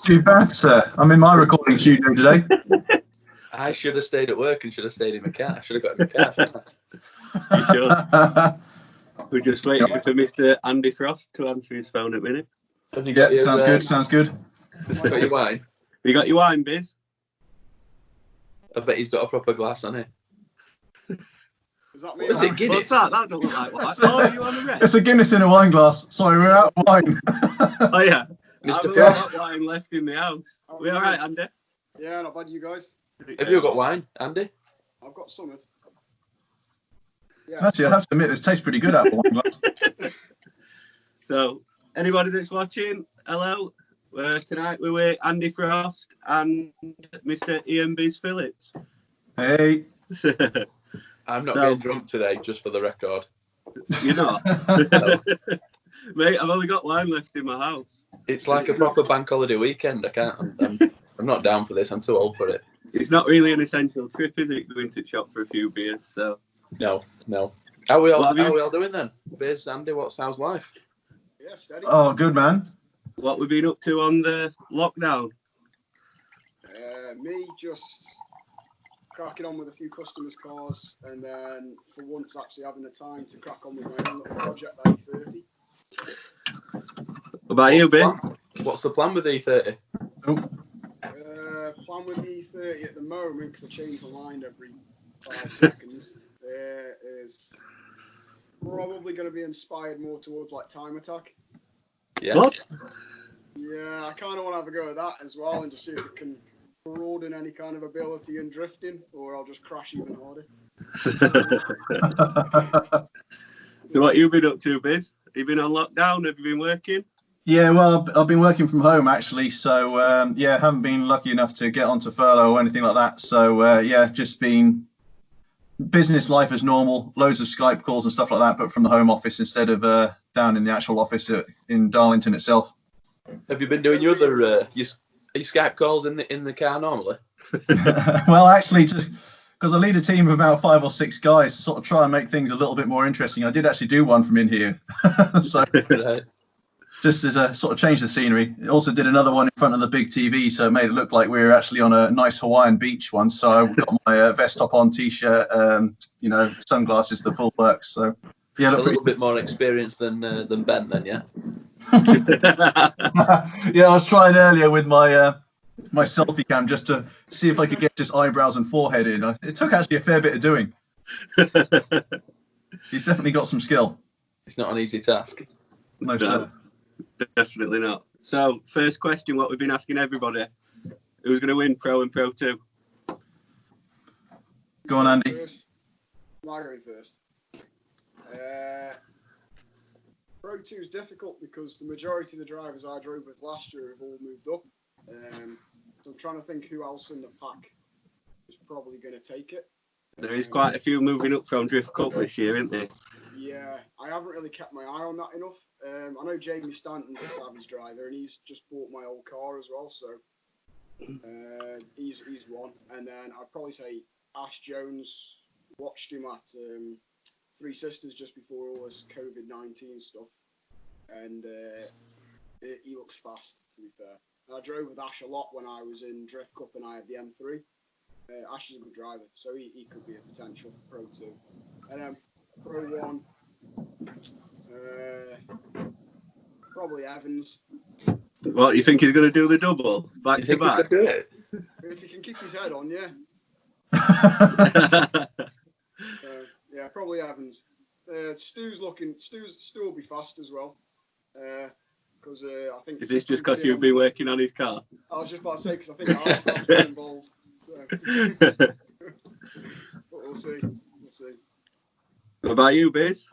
too bad, sir. I'm in my recording studio today. I should have stayed at work and should have stayed in my car. I should have got in my car. You should. We're just waiting for Mr. Andy Frost to answer his phone at minute. Have you got your, sounds good. Sounds good. Got your wine? You got your wine, Bizz? I bet he's got a proper glass on it. Is that me? What is it, Guinness? What's that? That don't look like wine. Oh, you on the red? It's a Guinness in a wine glass. Sorry, we're out of wine. Oh yeah. Mr. I've Frost. got wine left in the house. Oh, We all right, Andy? Yeah, not bad, you guys. Have you got wine, Andy? I've got some. Yeah. Actually, I have to admit, this tastes pretty good out of a wine glass. So, anybody that's watching, hello. Tonight we're with Andy Frost and Mr. Ian Bizz Phillips. Hey. I'm not getting drunk today, just for the record. You're not? No. Mate, I've only got wine left in my house. It's like a proper bank holiday weekend. I can't. I'm not down for this. I'm too old for it. It's not really an essential trip, is it, going to shop for a few beers? So No. How are we all doing then? Bizz, Andy, how's life? Yeah, steady. Oh, good, man. what we've been up to on the lockdown? Me just cracking on with a few customers' cars, and then for once actually having the time to crack on with my own little project at E30. What about you, Ben? What's the plan with E30? Plan with E30 at the moment, because I change my mind every 5 seconds, is probably going to be inspired more towards like Time Attack. Yeah. What? Yeah, I kind of want to have a go at that as well and just see if it can broaden any kind of ability in drifting, or I'll just crash even harder. So what you been up to, Bizz? You been on lockdown? Have you been working? Yeah, well, I've been working from home actually, so haven't been lucky enough to get onto furlough or anything like that. So just been business life as normal, loads of Skype calls and stuff like that, but from the home office instead of down in the actual office in Darlington itself. Have you been doing your other your Skype calls in the car normally? Well, actually, just because I lead a team of about 5 or 6 guys to sort of try and make things a little bit more interesting, I did actually do one from in here. So Right. just as a sort of change the scenery. It also did another one in front of the big TV, so it made it look like we were actually on a nice Hawaiian beach one. So I got my vest top on, t-shirt, sunglasses, the full works. So yeah, A little bit more experience than Ben then, yeah. Yeah, I was trying earlier with my my selfie cam just to see if I could get just eyebrows and forehead in. It took actually a fair bit of doing. He's definitely got some skill. It's not an easy task. No, sir. Definitely not. So, first question, what we've been asking everybody: who's going to win Pro and Pro 2? Go on, Andy. My going first. Pro 2 is difficult because the majority of the drivers I drove with last year have all moved up. So I'm trying to think who else in the pack is probably going to take it. There is quite a few moving up from Drift Cup this year, isn't there? Yeah, I haven't really kept my eye on that enough. I know Jamie Stanton's a Savage driver, and he's just bought my old car as well, so he's one. And then I'd probably say Ash Jones. Watched him at Three Sisters just before all this COVID-19 stuff, and he looks fast, to be fair. And I drove with Ash a lot when I was in Drift Cup and I had the M3. Ash is a good driver, so he could be a potential Pro 2. And then Pro 1, probably Evans. What, you think he's going to do the double back to back? Do it? If he can keep his head on, yeah. Yeah, probably Evans. Stu will be fast as well. Because I think. Is this just because you've been working on his car? I was just about to say, because I think I've been involved. So. But we'll see. What about you, Bizz?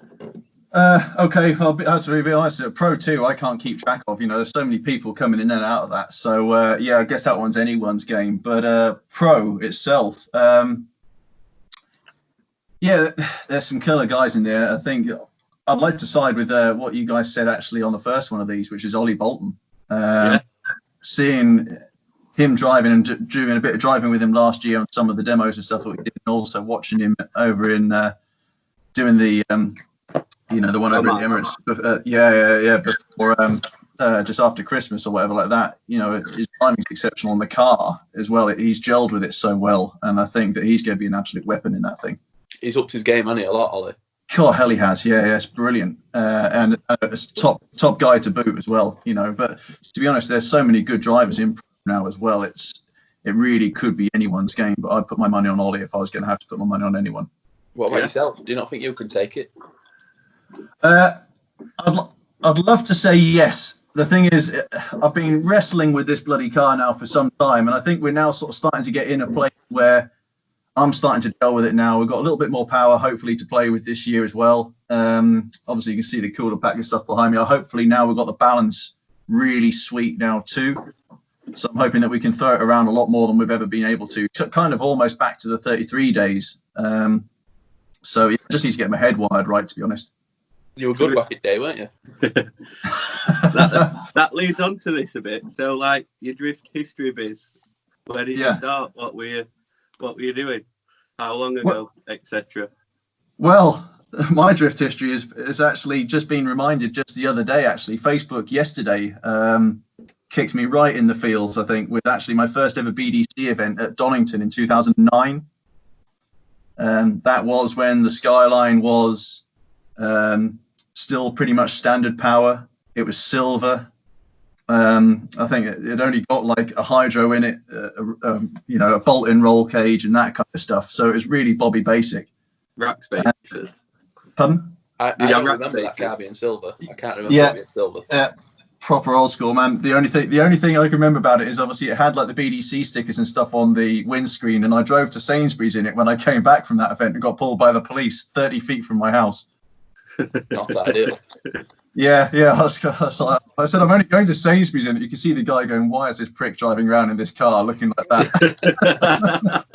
Okay, I have to be honest. At Pro 2, I can't keep track of. There's so many people coming in and out of that. So I guess that one's anyone's game. But Pro itself, there's some killer guys in there. I think I'd like to side with what you guys said actually on the first one of these, which is Ollie Bolton. Seeing him driving and doing a bit of driving with him last year on some of the demos and stuff that we did, and also watching him over in doing the the one over in the Emirates. Before just after Christmas or whatever like that. You know, his timing's exceptional on the car as well. He's gelled with it so well, and I think that he's going to be an absolute weapon in that thing. He's upped his game, hasn't he, a lot, Ollie? God, hell, he has. Yeah, it's brilliant, and it's top guy to boot as well. You know, but to be honest, there's so many good drivers in now as well. It really could be anyone's game, but I'd put my money on Ollie if I was going to have to put my money on anyone. What about yourself? Do you not think you could take it? I'd love to say yes. The thing is, I've been wrestling with this bloody car now for some time, and I think we're now sort of starting to get in a place where I'm starting to deal with it now. We've got a little bit more power, hopefully, to play with this year as well. Obviously, you can see the cooler pack and stuff behind me. Hopefully, now we've got the balance really sweet now too. So I'm hoping that we can throw it around a lot more than we've ever been able to. Kind of almost back to the 33 days. So I just need to get my head wired right, to be honest. You were good back in day, weren't you? that leads on to this a bit. So, like, your drift history, Bizz. Where did you start? What were you doing? How long ago, etc.? Well, my drift history is actually just been reminded just the other day. Actually, Facebook yesterday kicked me right in the feels. I think with actually my first ever BDC event at Donington in 2009. That was when the Skyline was still pretty much standard power. It was silver. I think it only got like a hydro in it, a bolt-in roll cage and that kind of stuff. So it was really Bobby basic. Rack spaces. Pardon? I don't remember that car being silver. I can't remember it being silver. Yeah, proper old school, man. The only thing I can remember about it is obviously it had like the BDC stickers and stuff on the windscreen, and I drove to Sainsbury's in it when I came back from that event and got pulled by the police 30 feet from my house. Not ideal. Yeah. I said, I'm only going to Sainsbury's, and you can see the guy going, "Why is this prick driving around in this car looking like that?"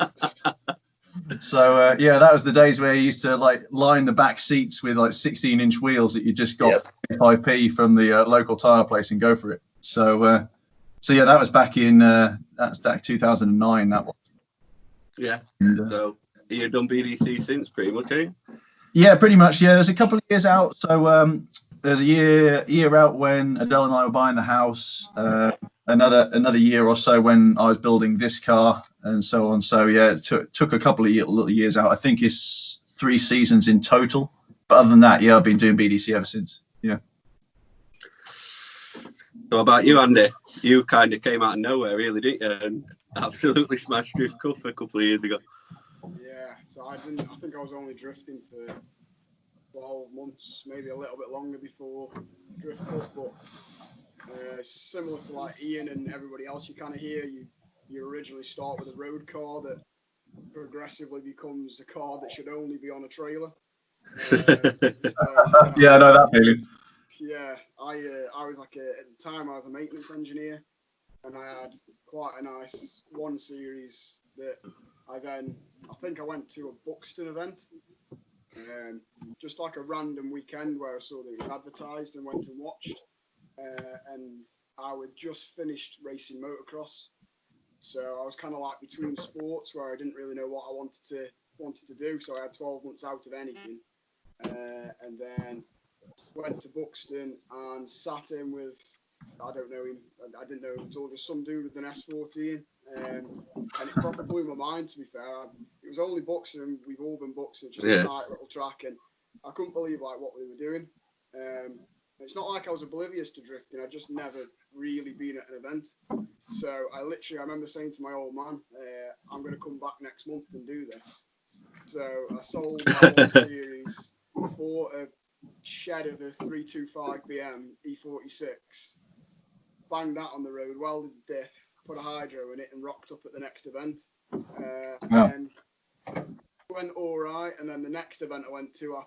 So that was the days where you used to like line the back seats with like 16-inch wheels that you just got 25p from the local tire place and go for it. So that was back in that's back 2009. That was. Yeah. So you've done BDC since, pretty much, eh? Yeah, pretty much. Yeah, there's a couple of years out. So there's a year out when Adele and I were buying the house. Another year or so when I was building this car, and so on. So yeah, it took a couple of little years out. I think it's 3 seasons in total. But other than that, yeah, I've been doing BDC ever since. Yeah. So about you, Andy? You kind of came out of nowhere, really, didn't you? And absolutely smashed Drift Cup a couple of years ago. Yeah, so I think I was only drifting for 12 months, maybe a little bit longer before Drift Cup, but similar to like Ian and everybody else you kind of hear, you originally start with a road car that progressively becomes a car that should only be on a trailer. Yeah, I know that feeling. Yeah, I was like at the time I was a maintenance engineer, and I had quite a nice 1 series that I think I went to a Buxton event, just like a random weekend where I saw that it was advertised and went and watched. And I had just finished racing motocross, so I was kind of like between sports where I didn't really know what I wanted to do. So I had 12 months out of anything, and then went to Buxton and sat in with, I don't know him, I didn't know him at all, just some dude with an S14, and it probably blew my mind, to be fair. It was only Buxton, we've all been Buxton, just a tight little track, and I couldn't believe like what we were doing. It's not like I was oblivious to drifting, I'd just never really been at an event. So I remember saying to my old man, I'm going to come back next month and do this. So I sold my 1 series, bought a shed of a 325 BM E46, banged that on the road, welded the diff, put a hydro in it, and rocked up at the next event. And went all right. And then the next event I went to, I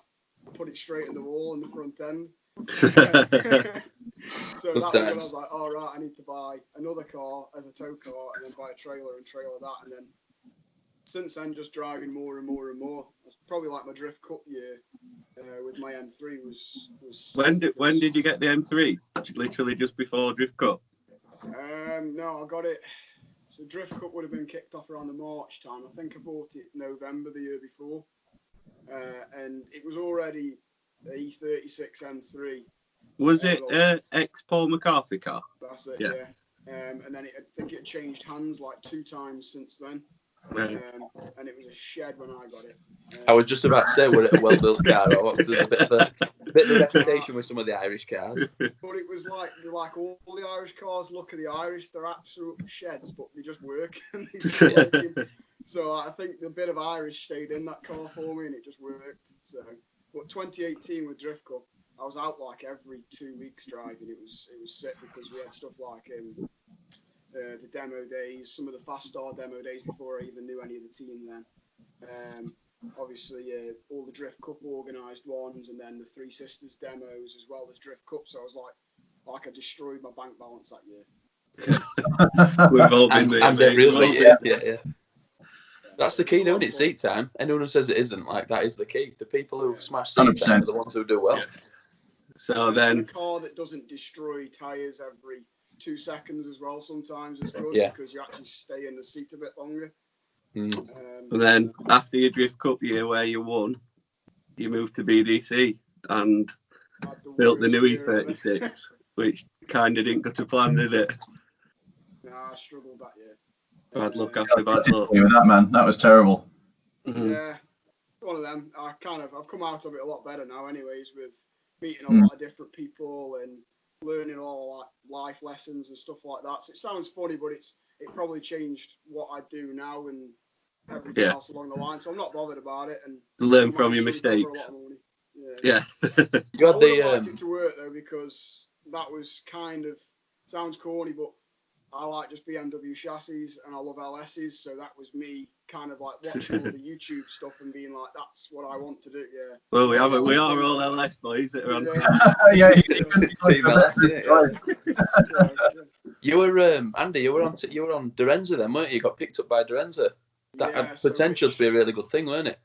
put it straight in the wall in the front end. So that was when I was like, all right, I need to buy another car as a tow car, and then buy a trailer and trailer that, and then since then just driving more and more and more. It's probably like my Drift Cup year with my M3 was when did you get the M3? Literally just before Drift Cup? No, I got it. So Drift Cup would have been kicked off around the March time. I think I bought it November the year before, and it was already the E36 M3, Was it ex-Paul McCarthy car? That's it, Yeah. And then I think it changed hands like 2 times since then. Right. And it was a shed when I got it. I was just about to say, were it a well-built car or what? 'Cause there's a bit of a reputation with some of the Irish cars. But it was like all the Irish cars. Look at the Irish; they're absolute sheds, but they just work. And they just working. So I think the bit of Irish stayed in that car for me, and it just worked. So, but 2018 with Drift Cup, I was out like every 2 weeks driving. It was sick because we had stuff like the demo days, some of the Fast Star demo days before I even knew any of the team then. Obviously, all the Drift Cup organised ones, and then the Three Sisters demos as well as Drift Cup. So I was like I destroyed my bank balance that year. We've all been And there, it really, mate. yeah. That's the key, though, isn't it? Seat time. Anyone who says it isn't, like, that is the key. The people who smash seat 100%. time are the ones who do well. Yeah. So then, a car that doesn't destroy tyres every 2 seconds as well sometimes is good because you actually stay in the seat a bit longer. Mm. And then after your Drift Cup year where you won, you moved to BDC and built the new E36, which kind of didn't go to plan, did it? Nah, I struggled that year. Bad luck after bad luck. With that, man, that was terrible. Mhm. Yeah, one of them. I've come out of it a lot better now, anyways, with meeting a lot of different people and learning all like life lessons and stuff like that. So it sounds funny, but it probably changed what I do now and everything else along the line. So I'm not bothered about it and learn from your mistakes. Yeah. You had I would have liked it to work though because that was kind of sounds corny, but I like just BMW chassis and I love LSs, so that was me kind of like watching all the YouTube stuff and being like, that's what I want to do. Yeah. Well, we are all LS boys that are on. Yeah, Team LS, yeah. You were Andy. You were on Dorenza then, weren't you? You got picked up by Dorenza. That had potential to be a really good thing, weren't it?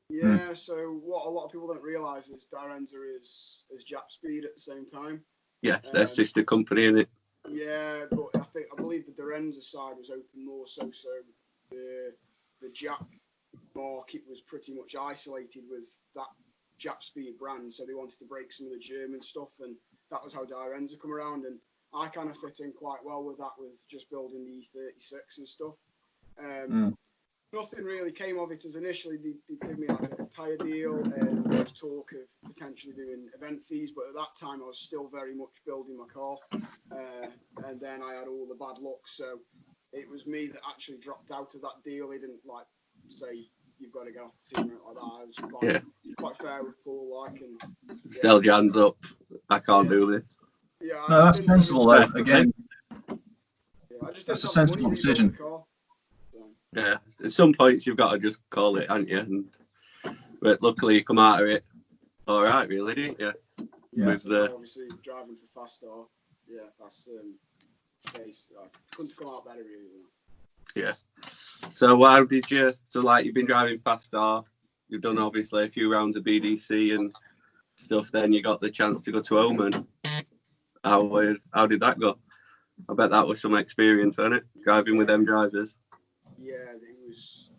Yeah. So what a lot of people don't realise is Dorenza is Jap Speed at the same time. Yes, their sister company in it. Yeah, but I believe the Dorenza side was open more so the Jap market was pretty much isolated with that Jap Speed brand, so they wanted to break some of the German stuff, and that was how Dorenza come around, and I kind of fit in quite well with that, with just building the E36 and stuff. Nothing really came of it as initially. They did me like a tyre deal, and there was talk of potentially doing event fees, but at that time I was still very much building my car. And then I had all the bad luck, so it was me that actually dropped out of that deal. They didn't like say you've got to get off the team or like that. I was quite fair with Paul, like, and Held your hands up. I can't do this. Yeah, no, that's sensible though. Again, that's a sensible decision. Yeah, at some points you've got to just call it, haven't you? But luckily you come out of it all right, really, didn't you? Yeah, obviously driving for Fast Star. Yeah, that's couldn't come out better, really. Yeah. So how did you? So like you've been driving Fast Star, you've done obviously a few rounds of BDC and stuff. Then you got the chance to go to Oman. How did that go? I bet that was some experience, wasn't it? Driving with them drivers. Yeah, it was.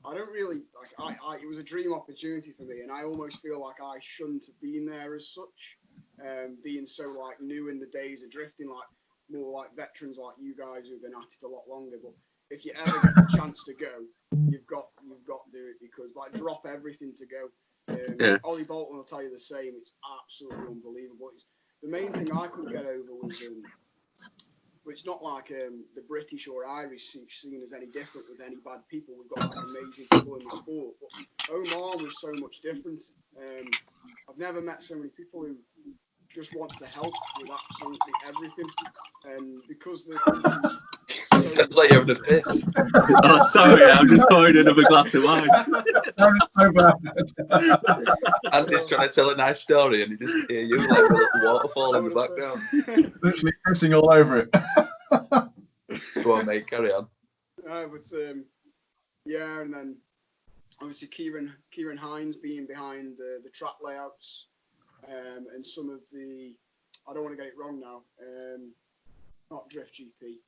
I don't really like. It was a dream opportunity for me, and I almost feel like I shouldn't have been there as such. Being so like new in the days of drifting, like more like veterans like you guys who've been at it a lot longer. But if you ever get the chance to go, you've got to do it, because like drop everything to go. Ollie Bolton will tell you the same. It's absolutely unbelievable. The main thing I couldn't get over was. It's not like the British or Irish scene is any different with any bad people. We've got like amazing people in the sport. But Oman was so much different. I've never met so many people who just want to help with absolutely everything. And because the country's sounds like you're having a piss. Oh, sorry, I'm just pouring another glass of wine. So bad. Andy's trying to tell a nice story, and you just hear you like a little waterfall in the background. Literally pissing all over it. Go on, mate, carry on. And then obviously Kieran Hines being behind the track layouts, and some of the, I don't want to get it wrong now, not Drift GP.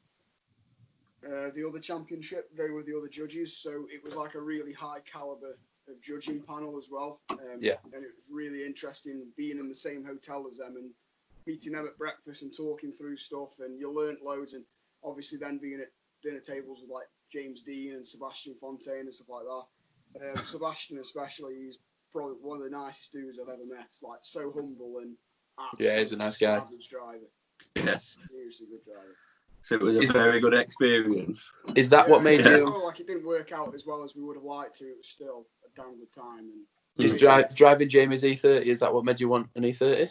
The other championship, they were the other judges, so it was like a really high caliber judging panel as well. Yeah. And it was really interesting being in the same hotel as them and meeting them at breakfast and talking through stuff. And you learnt loads. And obviously then being at dinner tables with like James Dean and Sebastian Fontaine and stuff like that. Sebastian especially, he's probably one of the nicest dudes I've ever met. Like so humble and he's a nice guy. Savage driver. Yes. Seriously good driver. So it was a very good experience. Is that what made you? Like it didn't work out as well as we would have liked to. It was still a damn good time. And Is driving Jamie's E30? Is that what made you want an E30?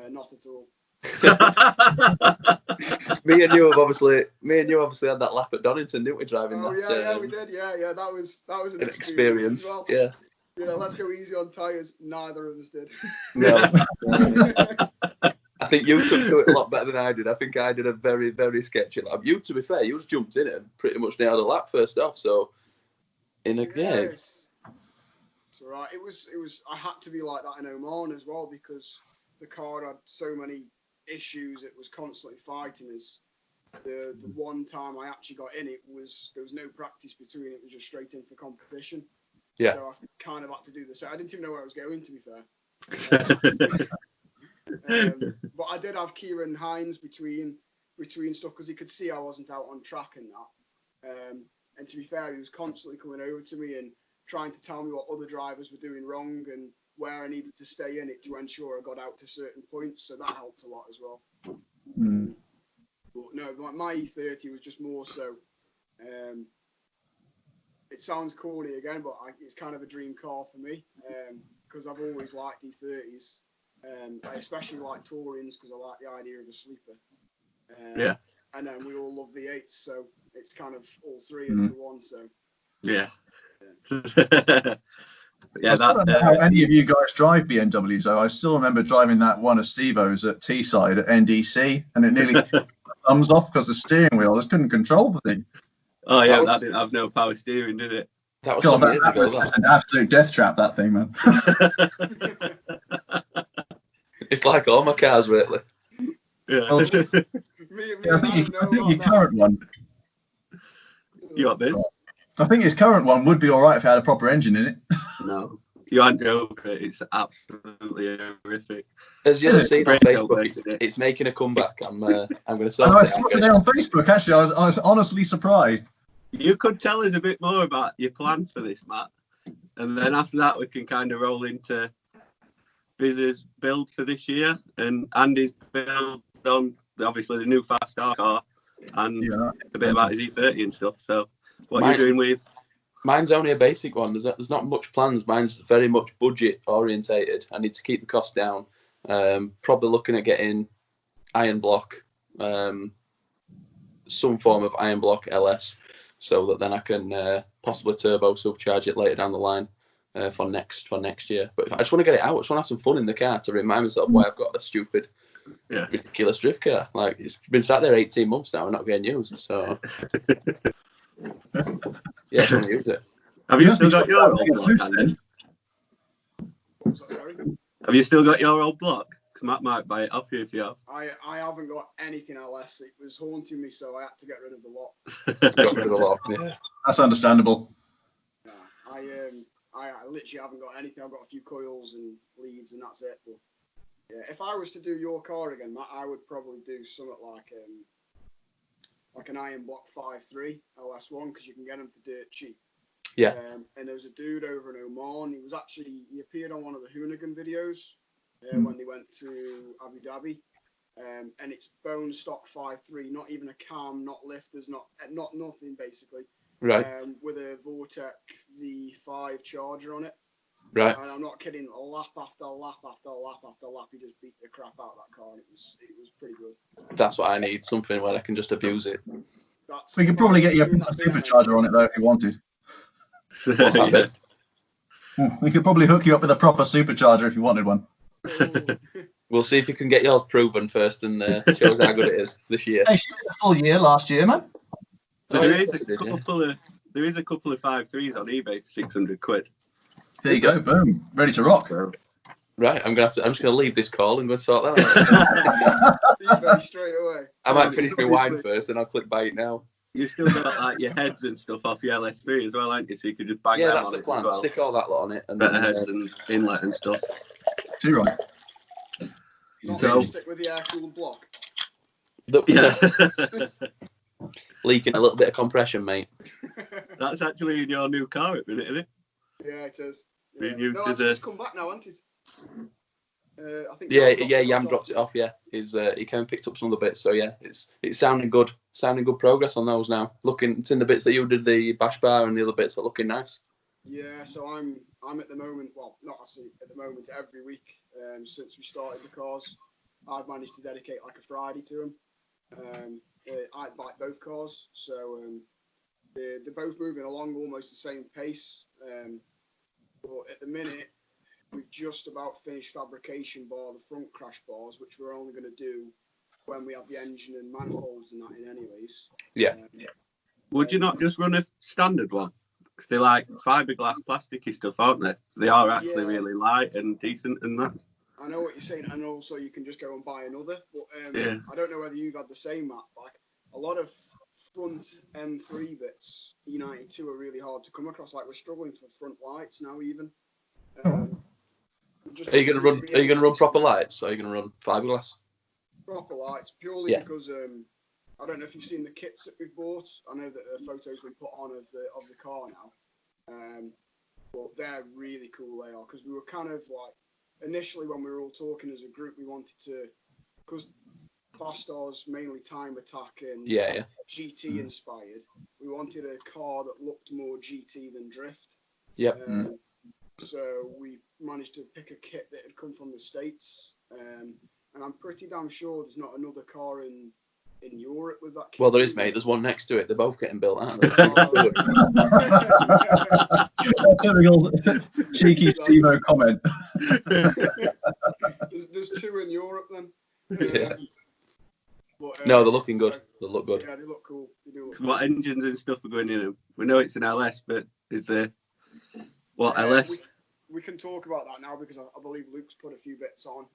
Not at all. me and you obviously had that lap at Donington, didn't we? Driving that. Yeah, we did. Yeah. That was an experience. As well. Yeah. Let's go easy on tyres. Neither of us did. No. I think you took to it a lot better than I did. I think I did a very, very sketchy lap. You, to be fair, you just jumped in it and pretty much nailed a lap first off. So, It's all right. It was. I had to be like that in Oman as well because the car had so many issues. It was constantly fighting us. The one time I actually got in, there was no practice between. It was just straight in for competition. Yeah. So I kind of had to do this. I didn't even know where I was going, to be fair. But I did have Kieran Hines between stuff because he could see I wasn't out on track and that. And to be fair, he was constantly coming over to me and trying to tell me what other drivers were doing wrong and where I needed to stay in it to ensure I got out to certain points. So that helped a lot as well. Mm. But no, my E30 was just more so. It sounds corny again, but it's kind of a dream car for me because I've always liked E30s. I especially like Taurians because I like the idea of a sleeper. Yeah. And then we all love V8s, so it's kind of all three into one. So. Yeah. I still don't know how any of you guys drive BMWs, though. I still remember driving that one of Steve-O's at Teesside at NDC, and it nearly took the thumbs off because the steering wheel just couldn't control the thing. Oh yeah, that didn't have no power steering, did it? That was some years ago. That was an absolute death trap, that thing, man. It's like all my cars, really. Yeah. Well, I think your current one. You got this? I think his current one would be all right if it had a proper engine in it. No, you aren't joking. It's absolutely horrific. As you ever seen on Facebook, it's making a comeback. I'm going to sort it out. I saw today on Facebook. Actually, I was honestly surprised. You could tell us a bit more about your plans for this, Matt, and then after that we can kind of roll into Bizz's build for this year and Andy's build on obviously the new fast car and a bit about his E30 and stuff. So, what are you doing with? Mine's only a basic one. There's not much plans. Mine's very much budget orientated. I need to keep the cost down. Probably looking at getting iron block, some form of iron block LS, so that then I can possibly turbo supercharge it later down the line for next year. But I just want to get it out. I just want to have some fun in the car to remind myself why I've got a stupid, ridiculous drift car. Like it's been sat there 18 months now and not getting used. So yeah, I want to use it. Have you still got your old block, Andy? Sorry? Have you still got your old block? Because Matt might buy it off you if you have. I haven't got anything LS. It was haunting me, so I had to get rid of the lot. Got rid of the lot. Yeah. That's understandable. Yeah, I literally haven't got anything. I've got a few coils and leads, and that's it. But yeah, if I was to do your car again, Matt, I would probably do something like an iron block 5.3 LS1 because you can get them for dirt cheap. Yeah. And there was a dude over in Oman. He appeared on one of the Hoonigan videos when they went to Abu Dhabi. And it's bone stock 5.3, not even a cam, not lifters, not nothing basically. Right. With a Vortec V5 charger on it. Right. And I'm not kidding. Lap after lap after lap after lap, he just beat the crap out of that car, and it was pretty good. That's what I need. Something where I can just abuse it. We could probably get you a supercharger on it though if you wanted. What's that bit? We could probably hook you up with a proper supercharger if you wanted one. We'll see if you can get yours proven first and show us how good it is this year. Hey, she did a full year last year, man. There is a couple of 5.3s on eBay for 600 quid. There you go, boom, ready to rock. Right, I'm just gonna leave this call and go sort that out. eBay straight away. I might finish my wine first, and I'll click buy it now. You still got like your heads and stuff off your LS3 as well, ain't you? So you could just bang Yeah, them that's on the it as plan. well. Stick all that lot on it, and Better then heads and inlet and stuff. Too right. Not So- really stick with the air-cooled block. Yeah. leaking a little bit of compression, mate. That's actually in your new car at the minute, isn't it? Yeah, it is. Being used no, as actually, a- it's come back now, hasn't it? I think Yeah, Jan Yam dropped it off. Yeah, he came and picked up some of the bits. So yeah, it's sounding good. Sounding good progress on those now. It's in the bits that you did, the bash bar and the other bits are looking nice. Yeah, so I'm at the moment. Well, not actually at the moment. Every week since we started the cars, I've managed to dedicate like a Friday to them. I bike both cars, so they're both moving along almost the same pace. But at the minute, we've just about finished fabrication bar the front crash bars, which we're only going to do when we have the engine and manifolds and that in anyways. Yeah. Would you not just run a standard one? Because they're like fiberglass, plasticky stuff, aren't they? So they are actually really light and decent and that. I know what you're saying, and also you can just go and buy another. But Yeah. I don't know whether you've had the same, Matt. Like a lot of front M3 bits, E92 are really hard to come across. Like we're struggling for front lights now, even. Are you gonna run proper lights? Or are you gonna run fiberglass? Proper lights, purely because I don't know if you've seen the kits that we've bought. I know that a photo's been put on of the car now, but they're really cool. They are, because we were kind of like initially when we were all talking as a group, we wanted to, because Fastars mainly time attack and GT inspired. We wanted a car that looked more GT than drift. Yep. So we managed to pick a kit that had come from the States, and I'm pretty damn sure there's not another car in Europe with that kit. Well, there is, mate. There's one next to it. They're both getting built, aren't they? Typical cheeky Steve-O comment. there's two in Europe then. Yeah. But, No, they're looking good. They look good. Yeah, they look cool. They do look What engines and stuff are going in them? We know it's an LS, but is there what LS? We can talk about that now because I believe Luke's put a few bits on.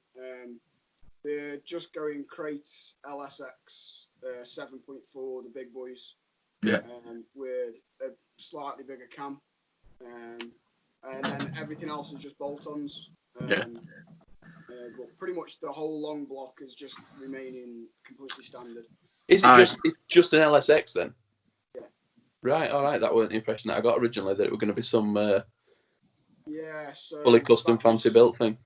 They're just going crates LSX 7.4, the big boys. Yeah. With a slightly bigger cam. And then everything else is just bolt-ons. But pretty much the whole long block is just remaining completely standard. Is it just an LSX then? Yeah. Right, all right. That wasn't the impression that I got originally, that it was going to be some so fully custom fancy built thing.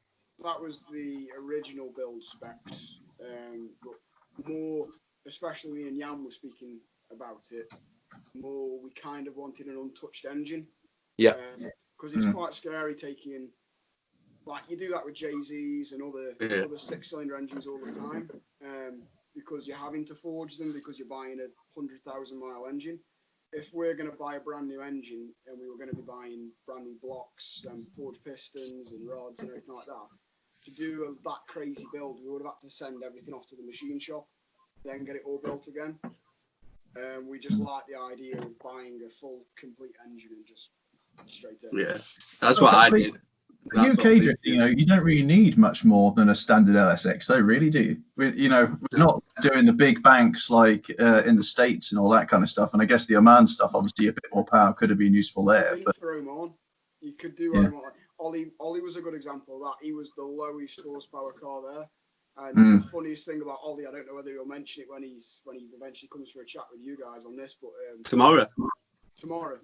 That was the original build specs. But more, especially me and Jan were speaking about it, more we kind of wanted an untouched engine. Yeah. Because it's quite scary taking, like you do that with JZs and other 6-cylinder engines all the time, because you're having to forge them because you're buying a 100,000-mile engine. If we're going to buy a brand new engine and we were going to be buying brand new blocks and forged pistons and rods and everything like that, to do that crazy build, we would have had to send everything off to the machine shop, then get it all built again. We just like the idea of buying a full, complete engine and just straight in. Yeah, that's what I did. For UK drifting, you don't really need much more than a standard LSX, though, really, do you? We're not doing the big banks like in the States and all that kind of stuff. And I guess the Oman stuff, obviously, a bit more power could have been useful there. But throw them on. You could do Oman. Ollie was a good example of that. He was the lowest horsepower car there. And the funniest thing about Ollie, I don't know whether he'll mention it when he eventually comes for a chat with you guys on this, but tomorrow.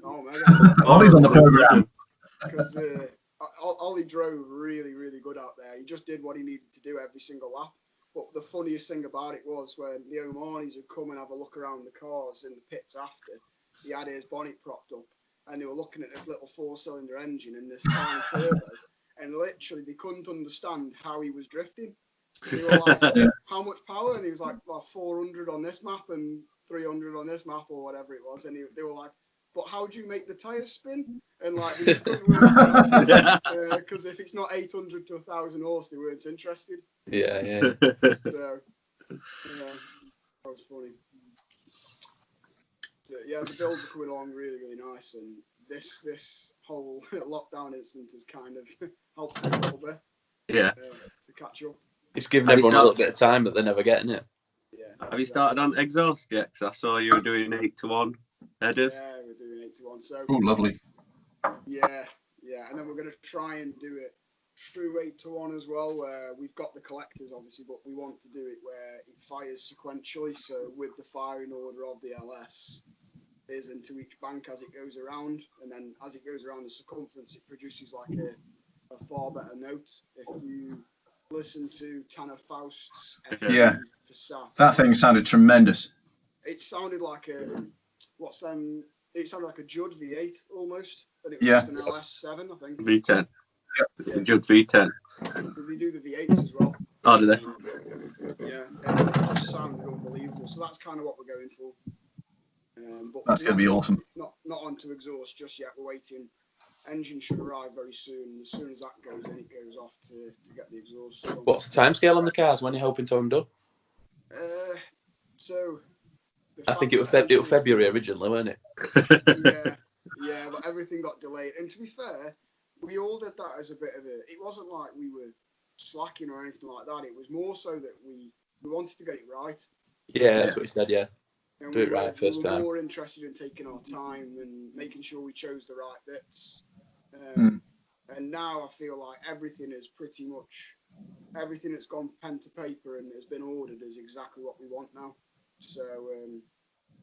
Oh man. Ollie's on the program. Because Ollie drove really, really good out there. He just did what he needed to do every single lap. But the funniest thing about it was when the Omanis would come and have a look around the cars in the pits after, he had his bonnet propped up and they were looking at this little 4-cylinder engine and this tiny turbo, and literally they couldn't understand how he was drifting. They were like, how much power? And he was like, well, 400 on this map and 300 on this map or whatever it was. And they were like, but how do you make the tyres spin? And like, they just couldn't work it out. Because if it's not 800 to 1,000 horse, they weren't interested. Yeah. So, that was funny. So, yeah, the builds are coming along really, really nice. And this whole lockdown incident has kind of helped us a little bit. Yeah. To catch up. It's giving everyone a little bit of time, but they're never getting it. Yeah. Have you started on exhaust yet? 'Cause I saw you were doing 8-to-1 headers. Yeah, we're doing 8-to-1. So Oh, lovely. yeah, and then we're going to try and do it true 8-to-1 as well, where we've got the collectors obviously, but we want to do it where it fires sequentially. So with the firing order of the LS is into each bank as it goes around, and then as it goes around the circumference, it produces like a far better note. If you listen to Tanner Faust's Yeah. Passat, That thing sounded tremendous. it sounded like it sounded like a Judd V8 almost, and it was Yeah. just an LS7, I think. V10. Yeah. Judd V10. They do the V8s as well. Oh, do they? Yeah, and it just sounded unbelievable. So that's kind of what we're going for. But That's going to be awesome. Not onto exhaust just yet. We're waiting. Engine should arrive very soon. As soon as that goes in, it goes off to get the exhaust. What's the timescale on the cars? When are you hoping to have them done? So I think it was February originally, wasn't Yeah, it? but everything got delayed. And to be fair, we all did that as a bit of it wasn't like we were slacking or anything like that. It was more so that we wanted to get it right. Yeah, that's what he said, yeah. And Do it right first we were time. more interested in taking our time and making sure we chose the right bits. And now I feel like everything that's gone pen to paper and has been ordered is exactly what we want now. So,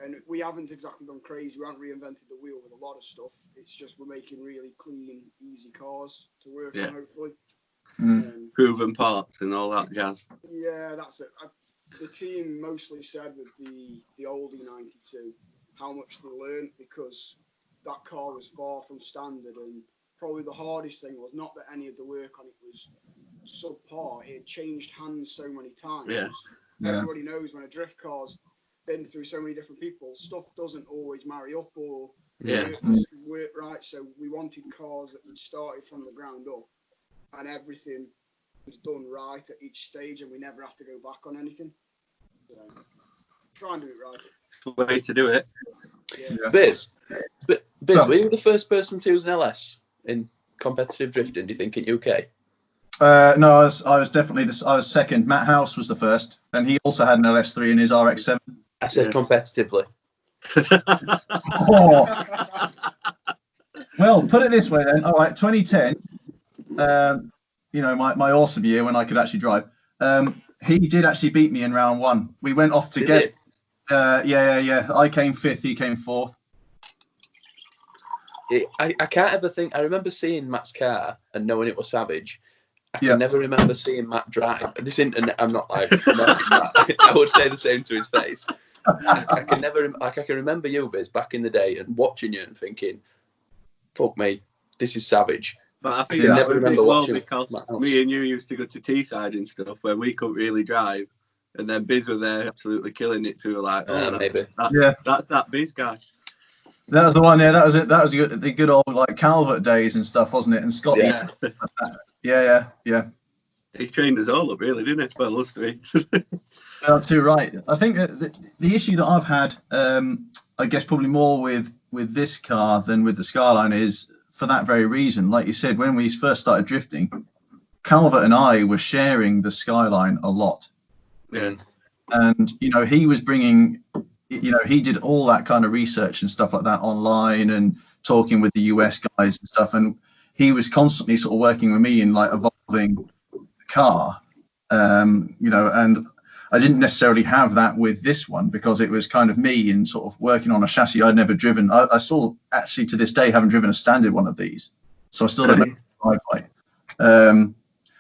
and we haven't exactly gone crazy. We haven't reinvented the wheel with a lot of stuff. It's just we're making really clean, easy cars to work on, hopefully. Proven parts and all that jazz. Yeah, that's it. The team mostly said with the old E92 how much they learned, because that car was far from standard, and probably the hardest thing was not that any of the work on it was subpar. It had changed hands so many times. Yeah. Everybody knows when a drift car's been through so many different people, stuff doesn't always marry up or work right. So we wanted cars that started from the ground up and everything was done right at each stage, and we never have to go back on anything. So try and do it right. The way to do it. Yeah. Bizz, So- were you the first person to use an LS in competitive drifting, do you think, in UK? No, I was definitely I was second. Matt House was the first, and he also had an LS3 in his RX-7. I said competitively. Oh. Well, put it this way then. All right, 2010. My awesome year when I could actually drive. He did actually beat me in round one. We went off together. Yeah. I came fifth. He came fourth. I can't ever think. I remember seeing Matt's car and knowing it was Savage. I can Yeah. never remember seeing Matt drive. This internet, I'm not like Matt. I would say the same to his face. I can never, I can remember you, Biz, back in the day and watching you and thinking, "Fuck me, this is Savage." But I think I that never was remember watching because Matt House. me and you used to go to Teesside and stuff when we couldn't really drive, and then Bizz were there absolutely killing it. So we were like, Maybe. That's that Bizz guy. That was the one. Yeah, that was it. That was the good old like Calvert days and stuff, wasn't it? And Scott. Yeah. Yeah. He trained us all up, really, didn't he? Well, us three. That's too right. I think that the issue that I've had, I guess probably more with this car than with the Skyline is for that very reason. Like you said, when we first started drifting, Calvert and I were sharing the Skyline a lot. Yeah. And, he was bringing, he did all that kind of research and stuff like that online and talking with the US guys and stuff. And he was constantly sort of working with me in like evolving the car, and I didn't necessarily have that with this one because it was kind of me and sort of working on a chassis I'd never driven. I still actually to this day haven't driven a standard one of these. So I still don't know how to drive like.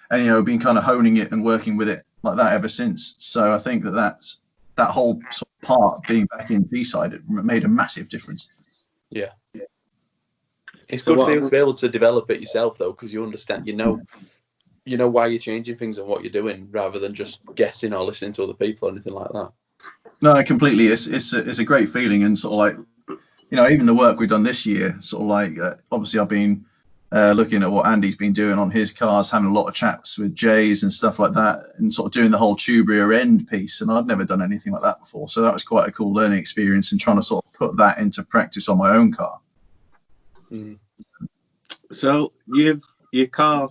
And, been kind of honing it and working with it like that ever since. So I think that whole sort of part being back in B-side, it made a massive difference. Yeah. It's good for you to be able to develop it yourself, though, because you understand, you know why you're changing things and what you're doing, rather than just guessing or listening to other people or anything like that. No, completely. It's a great feeling, and sort of like, even the work we've done this year, sort of like, obviously I've been looking at what Andy's been doing on his cars, having a lot of chats with Jays and stuff like that, and sort of doing the whole tube rear end piece. And I'd never done anything like that before, so that was quite a cool learning experience and trying to sort of put that into practice on my own car. Mm. So your car,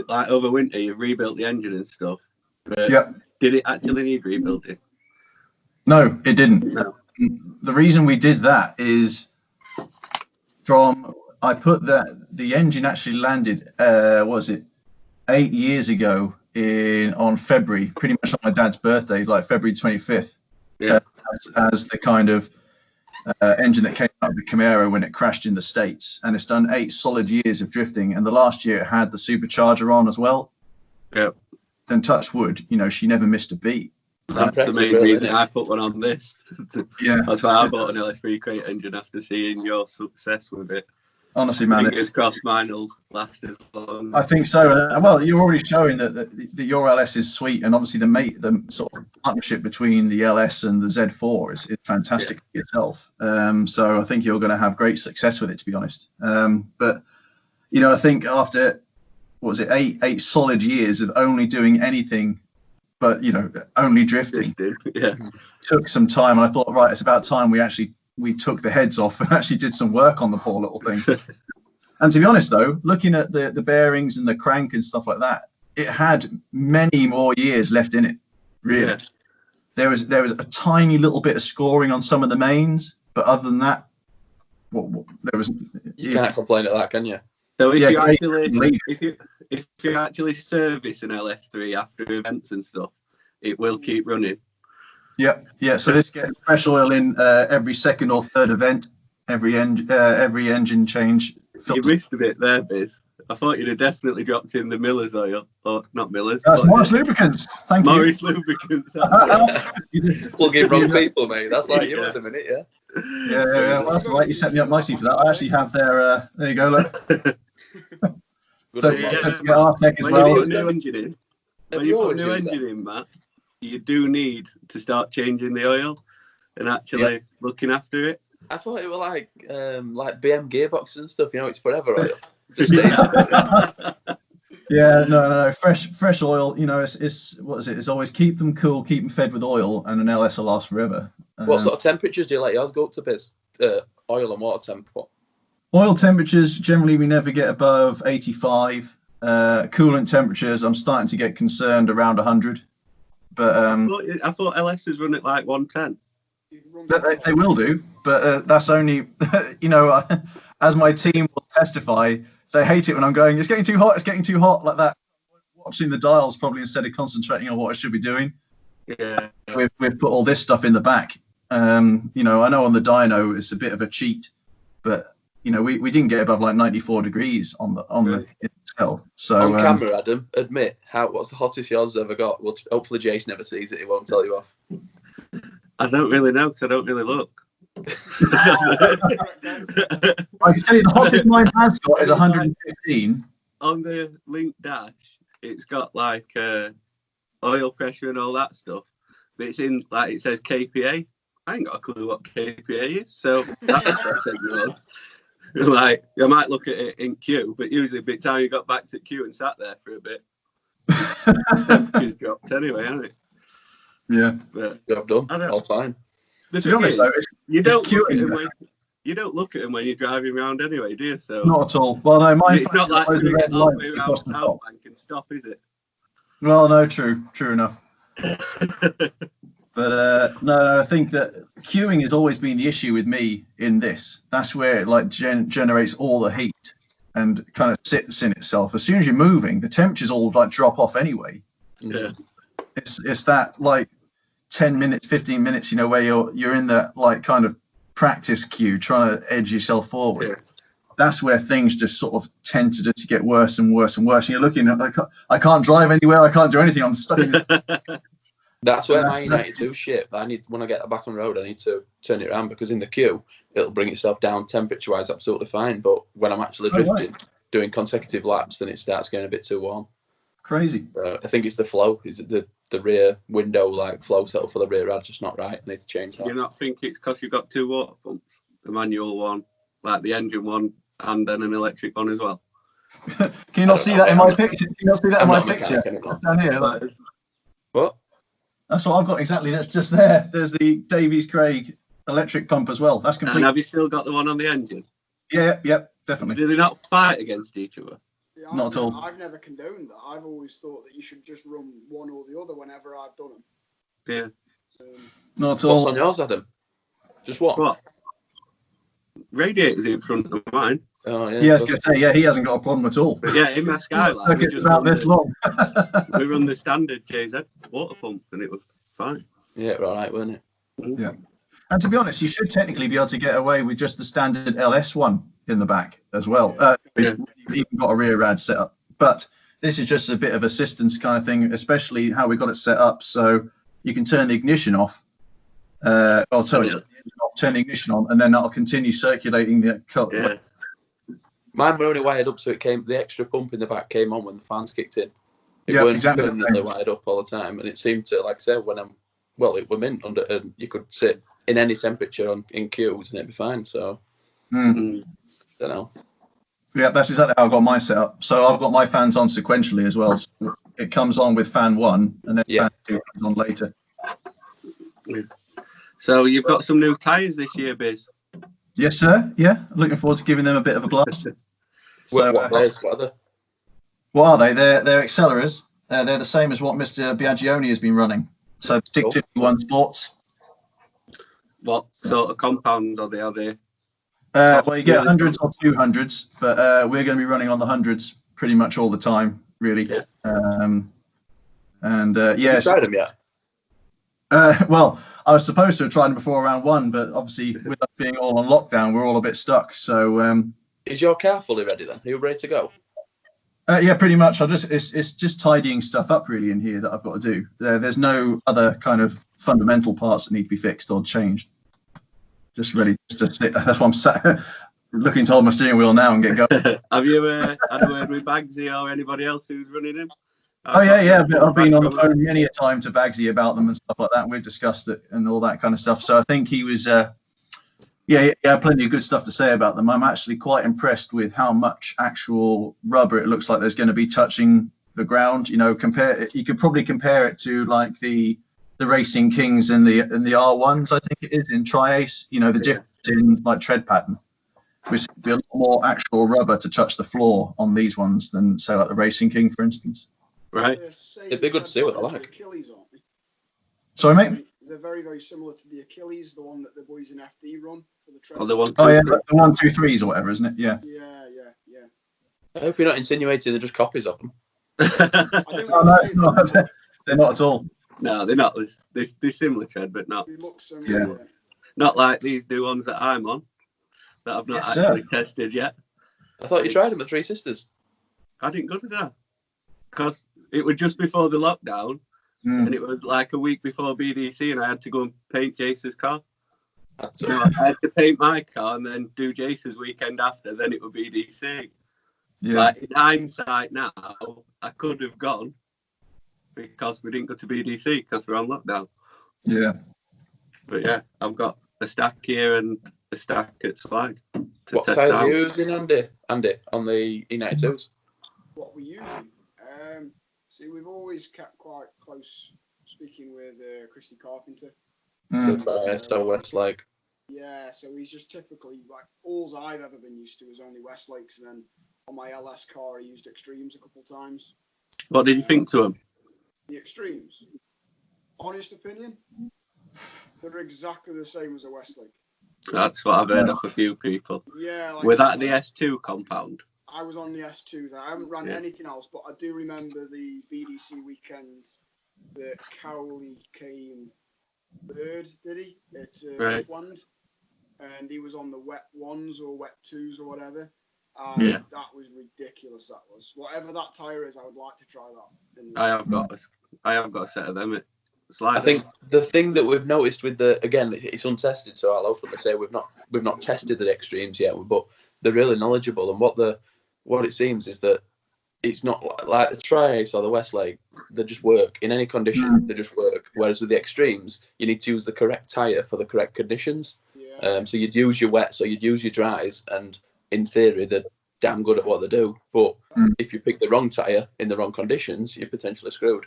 like over winter, you've rebuilt the engine and stuff. But Yeah. Did it actually need rebuilding? No, it didn't. No. The reason we did that is I put the engine actually landed, what was it, 8 years ago on February, pretty much on my dad's birthday, like February 25th, as the kind of engine that came out of the Camaro when it crashed in the States. And it's done 8 solid years of drifting. And the last year it had the supercharger on as well. Yeah. Then touch wood, she never missed a beat. That's the main reason I put one on this. Yeah. That's why I bought an LS3 crate engine after seeing your success with it. Honestly, man, fingers crossed mine will last as long. I think so. Well, you're already showing that your LS is sweet, and obviously the sort of partnership between the LS and the Z4 is fantastic itself. So I think you're going to have great success with it, to be honest. But I think after what was it, eight solid years of only doing anything but only drifting, took some time, and I thought, right, it's about time we took the heads off and actually did some work on the poor little thing. And to be honest, though, looking at the bearings and the crank and stuff like that, it had many more years left in it. Really, there was a tiny little bit of scoring on some of the mains, but other than that, there was. You can't complain at that, can you? So if you actually service an LS3 after events and stuff, it will keep running. Yeah. So this gets fresh oil in every second or third event, every engine change. You missed a bit there, Bizz. I thought you'd have definitely dropped in the Miller's oil, or not Miller's. That's Morris Lubricants. Thank you. Morris Lubricants. Plugging wrong people, mate. That's like you at the minute, yeah. Yeah. Well, that's right. You set me up nicely for that. I actually have their. There you go. Look. So get Artec as when well. you put a new engine in, Matt, you do need to start changing the oil and actually looking after it. I thought it was like BM gearboxes and stuff. It's forever oil. Just stays. Yeah, no. Fresh oil. It's what is it? It's always keep them cool, keep them fed with oil, and an LS will last forever. What sort of temperatures do you let yours go up to, Bizz? Oil and water temp. Oil temperatures, generally we never get above 85. Coolant temperatures, I'm starting to get concerned around 100. But I thought LSs run at like 110. They will do, but that's only, as my team will testify, they hate it when I'm going, it's getting too hot, like that. Watching the dials probably instead of concentrating on what I should be doing. Yeah. We've put all this stuff in the back. I know on the dyno it's a bit of a cheat, but we didn't get above like 94 degrees on the cell. So on camera, Adam, admit what's the hottest yours has ever got? Well, hopefully Jace never sees it. He won't tell you off. I don't really know because I don't really look. I can tell you the hottest mine has got is 115. On the link dash, it's got like oil pressure and all that stuff, but it's in like it says KPA. I ain't got a clue what KPA is, so that's what like I might look at it in Q, but usually by the time you got back to Q and sat there for a bit, temperature's dropped anyway, hasn't it? Yeah, but I've done all fine. To be honest, though, you don't look at them when you're driving around anyway, do you? So not at all. Well, no, it's not like you get all the way around South Bank and stop, is it? Well, no, true enough. But no, I think that queuing has always been the issue with me in this. That's where it like generates all the heat and kind of sits in itself. As soon as you're moving, the temperatures all like drop off anyway. Yeah. It's that like 10 minutes, 15 minutes, where you're in that like kind of practice queue trying to edge yourself forward. Yeah. That's where things just sort of tend to just get worse and worse and worse. And you're looking at like, I can't drive anywhere, I can't do anything, I'm stuck in it. That's where my 92 shit. When I get back on the road, I need to turn it around because in the queue, it'll bring itself down temperature-wise absolutely fine. But when I'm actually drifting, doing consecutive laps, then it starts getting a bit too warm. Crazy. I think it's the flow. Is it the rear window like flow setup for the rear rad's just not right? I need to change that. Do you not think it's because you've got 2 water pumps, the manual one, like the engine one, and then an electric one as well? Can you not see that in my picture? Can you not see that in my picture? Down here, like. What? That's what I've got exactly. That's just there. There's the Davies Craig electric pump as well. That's complete. And have you still got the one on the engine? Yeah, definitely. Do they not fight against each other? Yeah, not at all. I've never condoned that. I've always thought that you should just run one or the other whenever I've done them. Yeah. Not at What's all. on yours, Adam? Just what? What? Radiators in front of mine. Oh yeah. Yeah, I was going to say, yeah, he hasn't got a problem at all. But yeah, in my Skyline, we It's just about run this long. we run the standard JZ water pump, and it was fine. Yeah, all right, weren't it? Yeah. And to be honest, you should technically be able to get away with just the standard LS one in the back as well. Yeah. You've even got a rear rad set up. But this is just a bit of assistance kind of thing, especially how we got it set up. So you can turn the ignition off. Turn the ignition on, and then that'll continue circulating the cut. Yeah. Mine were only wired up, so the extra pump in the back came on when the fans kicked in. It Yeah, weren't exactly the permanently same. wired up all the time, and it seemed to, like I said, it were mint under, and you could sit in any temperature in queues and it'd be fine. So, Mm. don't know. Yeah, that's exactly how I got mine set up. So I've got my fans on sequentially as well. So it comes on with fan 1, and then Yeah. fan 2 comes on later. So you've got some new tyres this year, Bizz. Yes, sir. Yeah, looking forward to giving them a bit of a blast. So, What are they? what are they? They're accelerators. They're the same as what Mr. Biagioni has been running. So 651 Sports. What sort of compound are they? Are they? Well, you get 100s or 200s, but we're going to be running on the 100s pretty much all the time, really. Yeah. You tried them yet? Well, I was supposed to have tried them before round 1, but obviously with us being all on lockdown, we're all a bit stuck. So Is your car fully ready then? Are you ready to go? yeah, pretty much. It's just tidying stuff up really in here that I've got to do. There's no other kind of fundamental parts that need to be fixed or changed. Just ready to sit. That's why I'm sat looking to hold my steering wheel now and get going. Have you had a word with Bagsy or anybody else who's running him? Oh yeah. I've been on the phone many a time to Bagsy about them and stuff like that. And we've discussed it and all that kind of stuff. So I think he was, plenty of good stuff to say about them. I'm actually quite impressed with how much actual rubber it looks like there's going to be touching the ground. You know, you could probably compare it to like the Racing Kings and the R1s. I think it is in Tri-Ace. You know, the difference in like tread pattern. There's be a lot more actual rubber to touch the floor on these ones than say like the Racing King, for instance. Right. It'd be good to see what they're like. Achilles, aren't they? Sorry, mate. They're very, very similar to the Achilles, the one that the boys in FD run for the tread. Oh, the one. Oh yeah, the 1, 2, 3s or whatever, isn't it? Yeah. Yeah. I hope you're not insinuating they're just copies of them. I didn't Oh, want to say no, that. they're not at all. No, they're not. They're similar tread, but not They look similar. Yeah. not like these new ones that I'm on that I've not Yes, sir. actually tested yet. I thought you tried them at Three Sisters. I didn't go to that because it was just before the lockdown, and it was like a week before BDC, and I had to go and paint Jace's car. So I had to paint my car and then do Jace's weekend after. Then it would BDC. Yeah. Like in hindsight now, I could have gone because we didn't go to BDC because we're on lockdown. Yeah. But yeah, I've got a stack here and a stack at Slide. What size are you using, Andy, on the E92s? What we're using. See, we've always kept quite close speaking with Christy Carpenter. So Westlake. Yeah, so he's just typically like all I've ever been used to is only Westlakes, and then on my LS car I used Extremes a couple times. What did you think to them? The Extremes, honest opinion, they're exactly the same as a Westlake. That's what I've heard of a few people. Yeah. Like, Were that the S2 compound? I was on the S2s. I haven't run anything else, but I do remember the BDC weekend that Cowley came third, did he? It's Right. Northland. And he was on the wet 1s or wet 2s or whatever. Yeah. That was ridiculous, that was. Whatever that tyre is, I would like to try that. I have got a set of them at Slide. I think the thing that we've noticed with again, it's untested, so I'll openly say we've not tested the Extremes yet, but they're really knowledgeable, and what it seems is that it's not like the Tri-Ace or the Westlake. They just work in any condition. They just work. Whereas with the Extremes, you need to use the correct tyre for the correct conditions. Yeah. So you'd use your wets or you'd use your dries, and in theory they're damn good at what they do. But if you pick the wrong tyre in the wrong conditions, you're potentially screwed.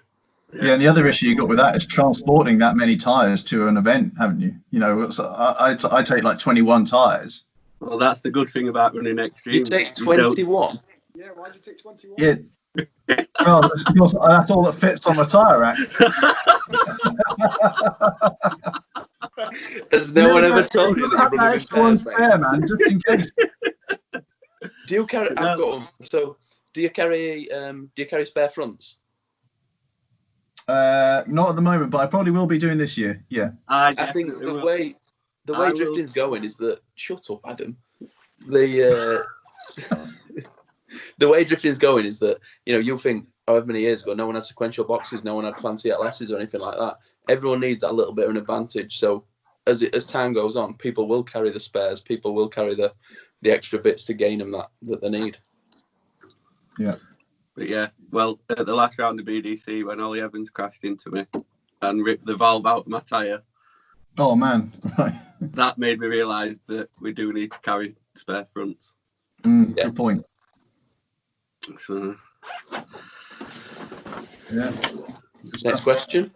Yeah, and the other issue you got with that is transporting that many tyres to an event, haven't you? You know, so I take like 21 tyres. Well, that's the good thing about running Extreme. You take 21. Yeah, why'd you take 21? Yeah, Well, it's because that's all that fits on my tyre rack. Has no one ever told you that have you that run extra one in pairs, spare, mate? man, just in case. Do you carry? I've got one. So, do you carry spare fronts? Not at the moment, but I probably will be doing this year. Yeah. I think the way drifting's going is that. Shut up, Adam. The way drifting's going is that you'll think however many years ago no one had sequential boxes, no one had fancy LSs or anything like that. Everyone needs that little bit of an advantage. So as time goes on, people will carry the spares, people will carry the extra bits to gain them that they need. Yeah. But yeah, well, at the last round of BDC, when Ollie Evans crashed into me and ripped the valve out of my tyre. Oh man, right. That made me realise that we do need to carry spare fronts. Yeah. Good point. So, yeah. Next question.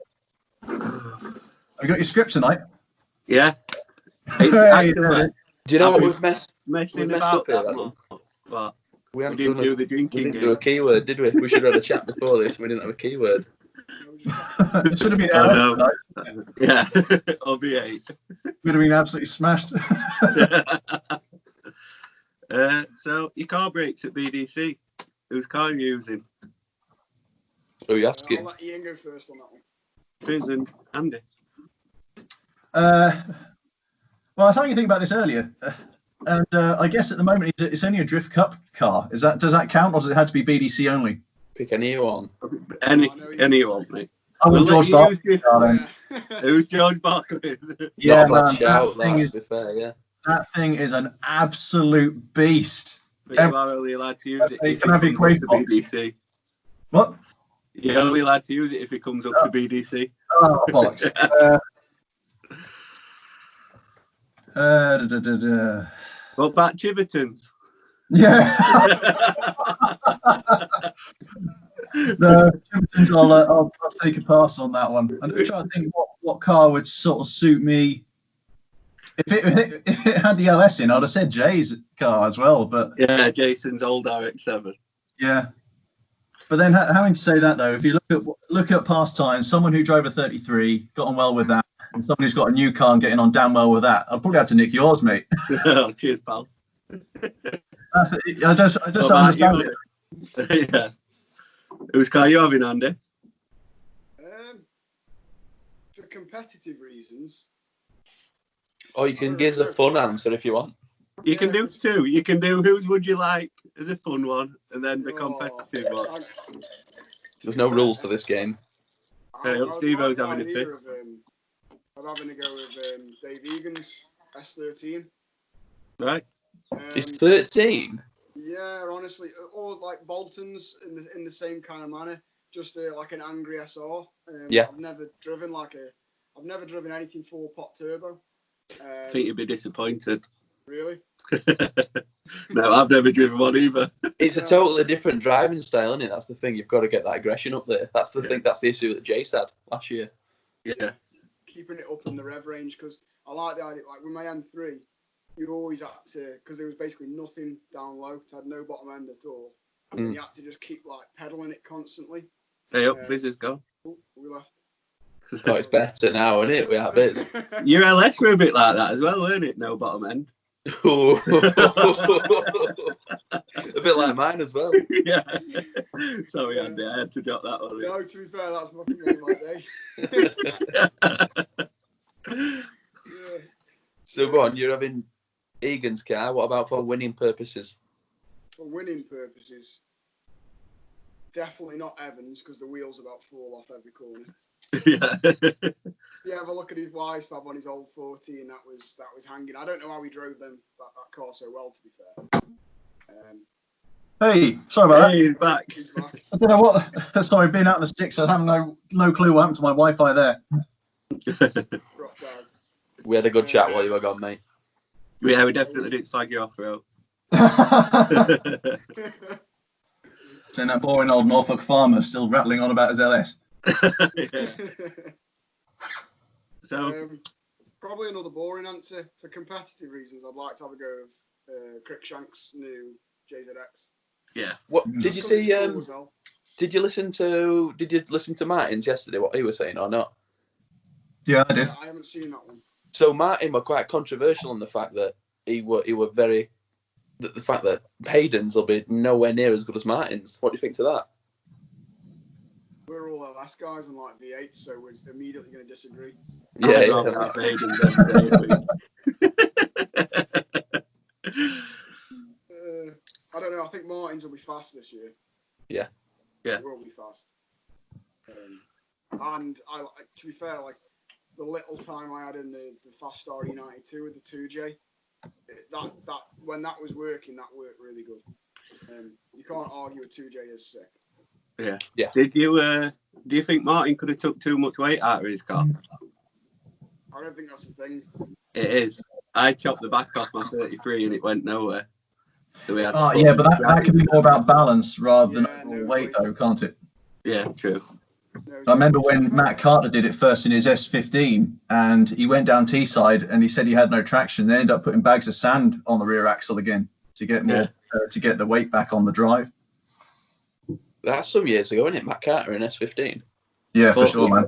Have you got your script tonight? Yeah. Hey, do you know what we've messed about up here, that Adam? But We didn't do the drinking we didn't game. do a keyword, did we? We should have had a chat before this. We didn't have a keyword. It should have been I LS know. tonight. Yeah, or V8. Would have been absolutely smashed. So your car breaks at BDC. Whose car are you using? Who are you asking? I'll let Ian go first on that one. Bizz and Andy. Well, I was having to think about this earlier, and I guess at the moment it's only a Drift Cup car. Does that count, or does it have to be BDC only? Pick any you want. Any you want, mate. I want George Barkley. Who's George Barkley? Yeah, man. That to be fair, yeah. That thing is an absolute beast. But you are only allowed to use it if it can have comes equation up to box. BDC. What? You're only allowed to use it if it comes up to BDC. Oh, bollocks. What about Chivertons? Yeah. No, I'll take a pass on that one. I'm just trying to think what car would sort of suit me. If it had the LS in, I'd have said Jay's car as well. But yeah, Jason's old RX-7. Yeah. But then having to say that though, if you look at past times, someone who drove a 33 got on well with that, and someone who's got a new car and getting on damn well with that, I'd probably have to nick yours, mate. Oh, cheers, pal. I just understand it. Yeah. Whose car are you having, Andy? For competitive reasons. Or you can give us a fun answer if you want. You can do two. You can do whose would you like as a fun one, and then the competitive one. There's no rules to this game. Steve-O's having a piss. I'm having to go with Dave Egan's S13. Right. It's 13. Yeah, honestly, or like Bolton's in the same kind of manner, just like an angry SR. Yeah. I've never driven anything 4-pot turbo. I think you'd be disappointed. Really? No, I've never driven one either. It's a totally different driving style, isn't it? That's the thing. You've got to get that aggression up there. That's the thing. That's the issue that Jace had last year. Yeah. Keeping it up in the rev range, because I like the idea. Like with my M3, you always had to, because there was basically nothing down low. It had no bottom end at all. And you had to just keep like pedaling it constantly. Hey up, Bizz is gone. Oh, we left. Oh, it's better now, isn't it? We have Bizz. Your LS were a bit like that as well, weren't it? No bottom end. A bit like mine as well. Yeah. Sorry, Andy, I had to drop that one. No, to be fair, that's made my day. Yeah. So go on, you're having Egan's car. What about for winning purposes? For winning purposes, definitely not Evans, because the wheels about fall off every corner. Yeah. Yeah, have a look at his wise fab on his old 40, and that was hanging. I don't know how he drove that car so well, to be fair. Hey, sorry about that. He's back. He's back. I don't know what. Sorry, being out of the sticks, I have no clue what happened to my Wi-Fi there. Dropped out. We had a good chat while you were gone, mate. Yeah, we definitely didn't slag you off, bro. Seeing that boring old Norfolk farmer still rattling on about his LS. Yeah. So probably another boring answer. For competitive reasons, I'd like to have a go of Crickshank's new JZX. Yeah. What did you see? Cool as hell. Did you listen to Martin's yesterday? What he was saying or not? Yeah, I did. I haven't seen that one. So Martin were quite controversial on the fact that he were very the fact that Hayden's will be nowhere near as good as Martin's. What do you think to that? We're all LS guys and like V8s, so we're immediately going to disagree. I'd rather have Hayden's every day. I don't know. I think Martin's will be fast this year. Yeah. Yeah. It will be fast. And to be fair, like the little time I had in the Fast Star E92 with the 2J, that when that was working, that worked really good. You can't argue with 2J is sick. Yeah. Yeah. Did you do you think Martin could have took too much weight out of his car? I don't think that's the thing. It is. I chopped the back off my 33 and it went nowhere. So we had Yeah, but that can be more about balance rather than overall weight, though, can't it? Yeah, true. I remember when Matt Carter did it first in his S15, and he went down T-side, and he said he had no traction. They ended up putting bags of sand on the rear axle again to get more to get the weight back on the drive. That's some years ago, isn't it? Matt Carter in S15. Yeah, for sure, man.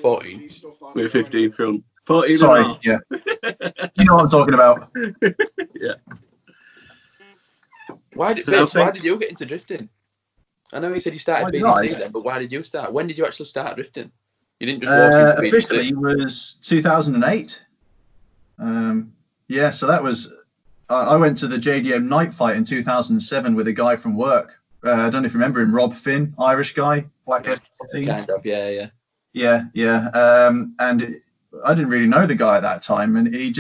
14. With 15 front. 14. Sorry, yeah. You know what I'm talking about. Yeah. Why did you get into drifting? I know you said you started BDC then, but why did you start? When did you actually start drifting? You didn't just walk into BDC. Officially was 2008. Yeah, so that was. I went to the JDM night fight in 2007 with a guy from work. I don't know if you remember him, Rob Finn, Irish guy, black S14. Kind of, yeah. And I didn't really know the guy at that time, and he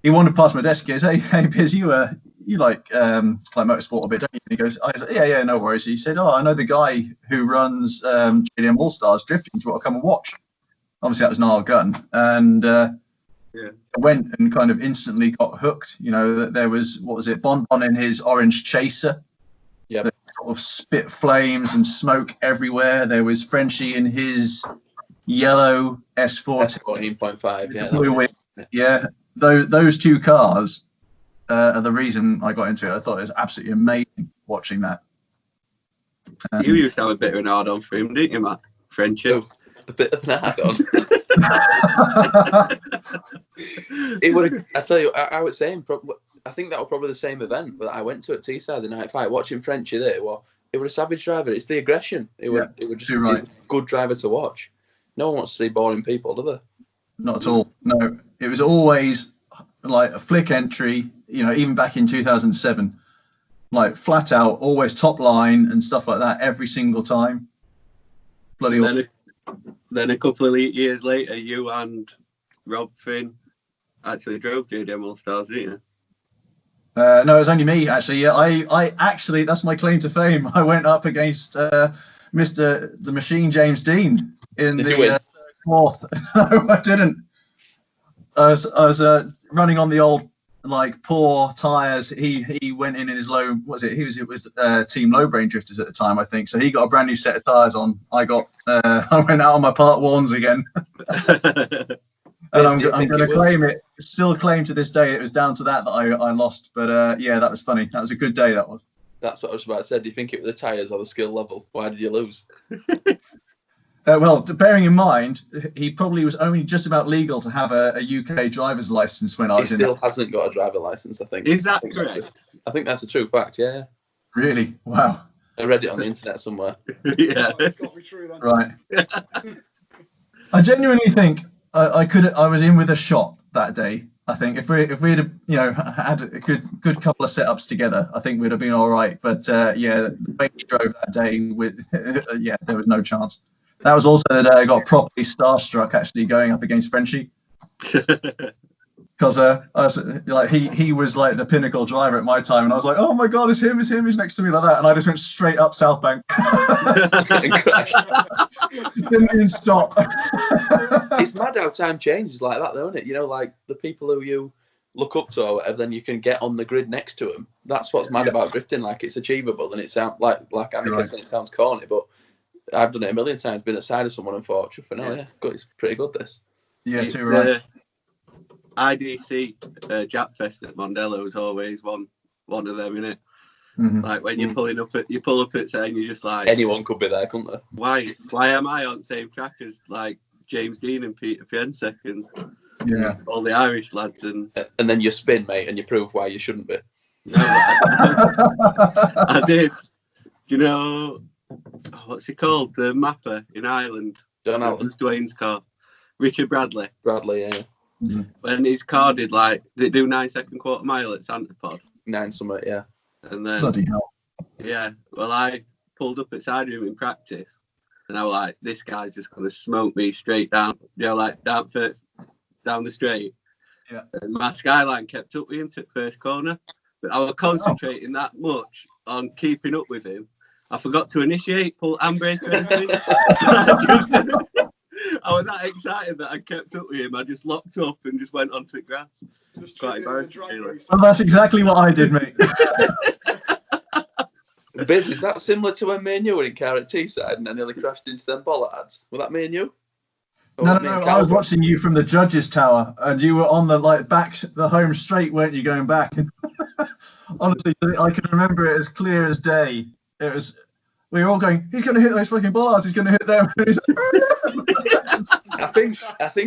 wandered past my desk. He goes, "Hey, Bizz, you like motorsport a bit, don't you?" And he goes, I said, "Yeah, no worries." He said, "Oh, I know the guy who runs JDM All Stars drifting. Do you want to come and watch?" Obviously, that was Niall Gunn, and I went and kind of instantly got hooked. You know, there was Bon in his orange Chaser. Yeah. Sort of spit flames and smoke everywhere. There was Frenchie in his yellow S14. 14.5, yeah. Blue wing. Yeah, those two cars are the reason I got into it. I thought it was absolutely amazing watching that. You used to have a bit of an hard-on for him, didn't you, Matt? Friendship. A bit of an hard-on. It would. I tell you, I would say, I think that was probably the same event that I went to at Teesside the night fight, watching Frenchie there. Well, it was a savage driver. It's the aggression. It would just be a good driver to watch. No one wants to see boring people, do they? Not at all. No, it was always like a flick entry. You know, even back in 2007, like flat out, always top line and stuff like that every single time. Bloody awesome. Then a couple of years later, you and Rob Finn actually drove JDM All Stars, didn't you? No, it was only me actually. Yeah, I actually, that's my claim to fame. I went up against Mr. the Machine James Dean in the fourth. No, I didn't. I was running on the old poor tires. He went in his low. What was it? It was Team Low Brain Drifters at the time, I think. So he got a brand new set of tires on. I went out on my part ones again. And I'm going to claim it. Still claim to this day it was down to that I lost. But yeah, that was funny. That was a good day. That was. That's what I was about to say. Do you think it was the tyres or the skill level? Why did you lose? Well, bearing in mind, he probably was only just about legal to have a UK driver's license when I was in. He still hasn't got a driver license, I think. Is that correct? I think that's a true fact, yeah. Really? Wow. I read it on the internet somewhere. Yeah. Oh, it's got to be true then. Right. I genuinely think I was in with a shot that day. I think if we'd had a good couple of setups together, I think we'd have been all right. But yeah, the way he drove that day there was no chance. That was also the day I got properly starstruck actually going up against Frenchie. Because I was like, he was like the pinnacle driver at my time, and I was like, oh my god, it's him, he's next to me like that, and I just went straight up South Bank. Didn't even stop. It's mad how time changes like that, though, isn't it? You know, like the people who you look up to or whatever, then you can get on the grid next to them. That's what's mad about drifting. Like it's achievable, and it sounds like I'm guessing it sounds corny, but I've done it a million times. Been at side of someone and thought, it's pretty good. This. Yeah, too right. IDC Jap Fest at Mondello is always one of them, innit? Like when you're pulling up you pull up at 10, you're just like, anyone could be there, couldn't they? Why am I on the same track as like James Dean and Peter Fiensek and all the Irish lads? And then you spin, mate, and you prove why you shouldn't be. No, I did. Do you know what's he called? The mapper in Ireland. John Allen. Dwayne's car. Richard Bradley. Yeah. When his car did they do 9-second quarter mile at Santapod. 9 something, yeah. And then Bloody hell. Yeah. Well, I pulled up at side of him in practice, and I was like, this guy's just gonna smoke me straight down. Like down the straight. Yeah. And my Skyline kept up with him to the first corner. But I was concentrating that much on keeping up with him. I forgot to initiate, pull handbrake or anything. I was that excited that I kept up with him. I just locked up and just went onto the grass. Quite embarrassing. Well, that's exactly what I did, mate. Bizz, is that similar to when me and you were in car at Teesside and I nearly crashed into them bollards? Was that me and you? No, I was watching you from the judges' tower, and you were on the the home straight, weren't you, going back? Honestly, I can remember it as clear as day. We were all going, he's going to hit those fucking bollards, he's going to hit them. I think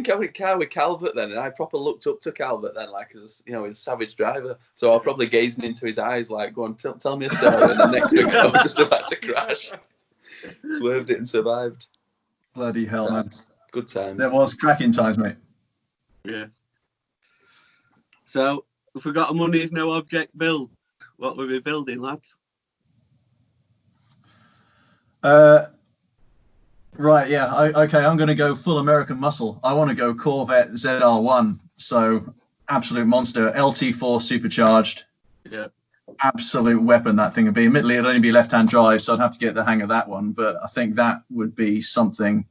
I was in car with Calvert then, and I proper looked up to Calvert then, like, as he's a savage driver. So I was probably gazing into his eyes, like, go on, tell me a story. And the next thing I was just about to crash. Swerved it and survived. Bloody hell, man. Good times. There was cracking times, mate. Yeah. So, if we got a money is no object build, what were we building, lads? Right, yeah. Okay, I'm going to go full American muscle. I want to go Corvette ZR1. So, absolute monster. LT4 supercharged. Yeah. Absolute weapon that thing would be. Admittedly, it'd only be left-hand drive, so I'd have to get the hang of that one. But I think that would be something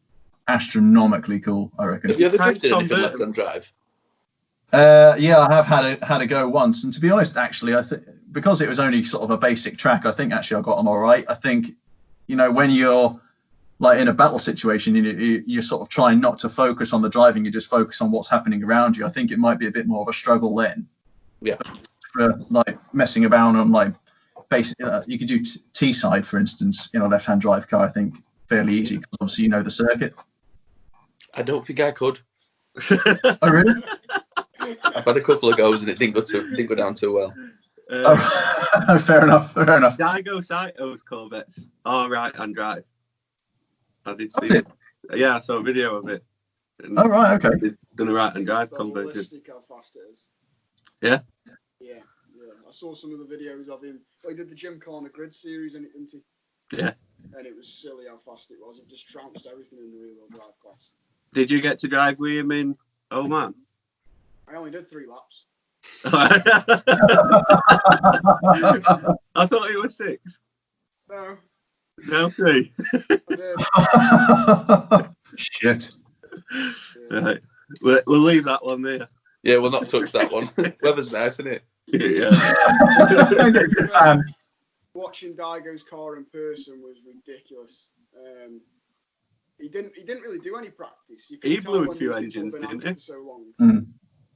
astronomically cool, I reckon. Have you ever drifted anything left-hand drive? Yeah, I have had a go once, and to be honest, actually, I think because it was only sort of a basic track, I think actually I got on all right. I think, when you're like in a battle situation, you're sort of trying not to focus on the driving, you just focus on what's happening around you. I think it might be a bit more of a struggle then. Yeah. For like messing about on like basic, you could do T-side, for instance, in a left-hand drive car. I think fairly easy because obviously you know the circuit. I don't think I could. Oh really? I've had a couple of goes and it didn't go down too well. Fair enough. Daigo Saito's Corvettes are right-hand drive. I did see it. Yeah, I saw a video of it. Oh right, okay. They've done a right-hand drive conversion. How fast it is. Yeah. Yeah. I saw some of the videos of him. He did the Jim Corner Grid series, didn't he? Yeah. And it was silly how fast it was. It just trounced everything in the rear-wheel drive class. Did you get to drive with him in Oman? I only did 3 laps. I thought it was 6. No. No, 3. I did. Shit. Yeah. Right. We'll leave that one there. Yeah, we'll not touch that one. Weather's nice, isn't it? Yeah. Watching Daigo's car in person was ridiculous. He didn't really do any practice. He blew a few engines, didn't he? For so long.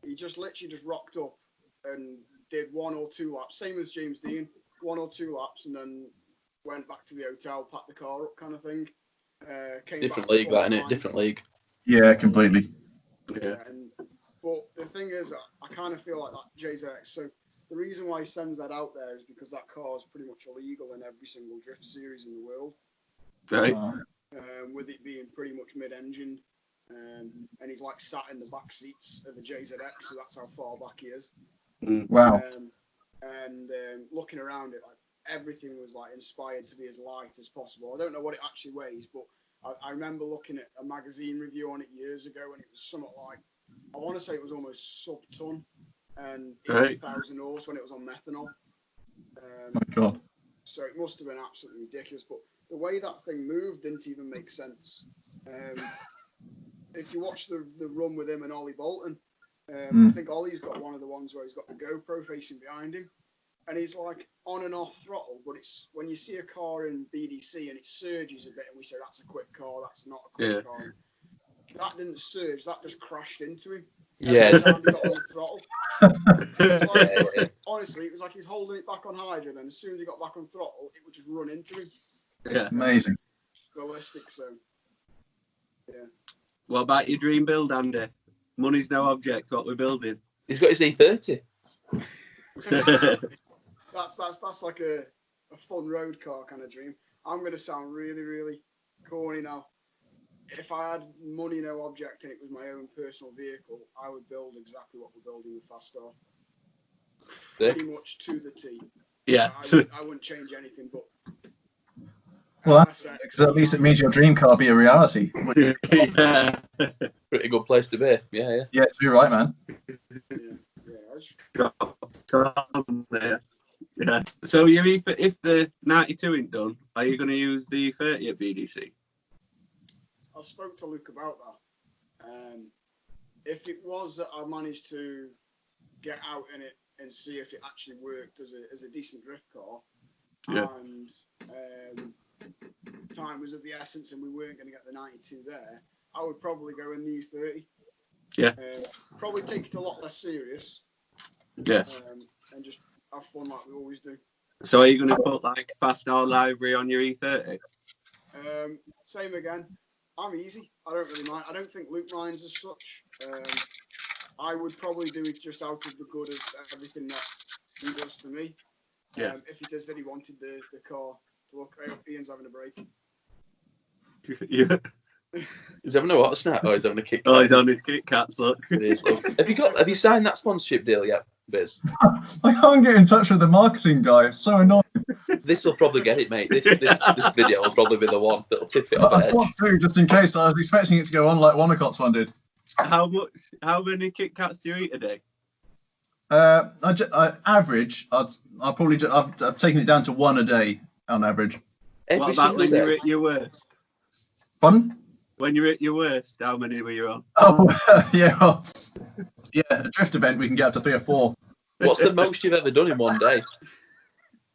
He just literally rocked up and did 1 or 2 laps, same as James Dean, 1 or 2 laps, and then went back to the hotel, packed the car up, kind of thing. Different league, that, innit? Different league. Yeah, completely. Yeah. But the thing is, I kind of feel like that JZX. So the reason why he sends that out there is because that car is pretty much illegal in every single drift series in the world. Right. With it being pretty much mid-engine. And he's like sat in the back seats of the JZX, so that's how far back he is. Wow. Looking around it, like everything was like inspired to be as light as possible. I don't know what it actually weighs, but I remember looking at a magazine review on it years ago, and it was somewhat like, I want to say it was almost sub-ton, and 80,000 horse when it was on methanol. My God. So it must have been absolutely ridiculous, but the way that thing moved didn't even make sense. If you watch the run with him and Ollie Bolton, I think Ollie's got one of the ones where he's got the GoPro facing behind him, and he's like on and off throttle. But it's when you see a car in BDC and it surges a bit, and we say that's a quick car, that's not a quick car. That didn't surge, that just crashed into him. Yeah. Every time he got on the throttle. It was like, honestly, it was like he was holding it back on hydro, and then as soon as he got back on throttle, it would just run into him. Yeah. Amazing. Ballistic, so yeah. What about your dream build, Andy? Money's no object. What we're building. He's got his E30. That's like a fun road car kind of dream. I'm gonna sound really, really corny now. If I had money no object and it was my own personal vehicle, I would build exactly what we're building with Fast Star. Pretty much to the T. Yeah. I wouldn't change anything, but. Well, because at least it means your dream car be a reality. Yeah. Pretty good place to be. Yeah. Yeah, you're right, man. Yeah. So if the 92 ain't done, are you going to use the 30 at BDC? I spoke to Luke about that. If it was that I managed to get out in it and see if it actually worked as a decent drift car, and time was of the essence and we weren't going to get the 92 there, I would probably go in the E30. Yeah. Probably take it a lot less serious. Yeah. And just have fun like we always do. So are you going to put like Fast R library on your E30? Same again. I'm easy. I don't really mind. I don't think Luke minds as such. I would probably do it just out of the good of everything that he does for me. Yeah. If he does that, he wanted the car to look. Hey, Ian's having a break. Yeah. He's having a what snack? Oh, he's having a Kit Kat. Oh, he's on his Kit Kats, look. It is, look. Have you signed that sponsorship deal yet, Bizz? I can't get in touch with the marketing guy. It's so annoying. This will probably get it, mate. This video will probably be the one that'll tip it off I ahead. thought too, just in case. I was expecting it to go on like Wonacott's one did. How many Kit Kats do you eat a day? Average. I've taken it down to one a day on average. Every What about when single you're day. at your worst? Pardon? When you're at your worst, how many were you on? Oh, yeah. Well, yeah, a drift event we can get up to 3 or 4. What's the most you've ever done in one day?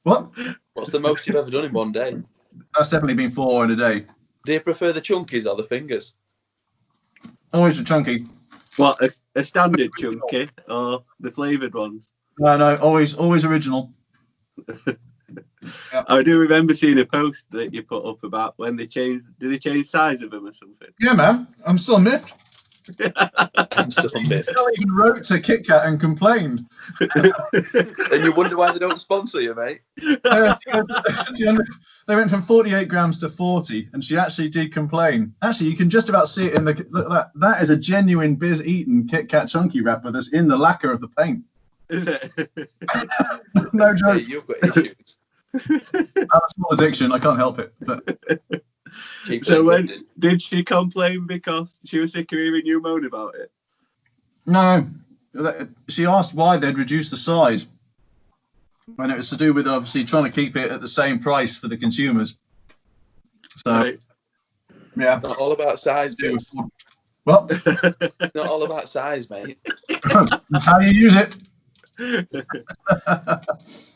What? What's the most you've ever done in one day? That's definitely been 4 in a day. Do you prefer the chunkies or the fingers? Always a chunky. What, a standard chunky or the flavoured ones? No, always original. I do remember seeing a post that you put up about when they changed. Did they change size of them or something? Yeah, man. I'm still miffed. I'm still miffed. I even wrote to Kit Kat and complained. And you wonder why they don't sponsor you, mate? They went from 48 grams to 40, and she actually did complain. Actually, you can just about see it in the look. That is a genuine Bizz Eaton Kit Kat chunky wrapper that's in the lacquer of the paint. Is it? No joke. Hey, you've got issues. I have a small addiction. I can't help it. But So did she complain because she was sick of hearing you moan about it? no, she asked why they'd reduced the size, and it was to do with obviously trying to keep it at the same price for the consumers. So Right. yeah. Not all about size, Bizz. Well, Not all about size, mate. that's how you use it.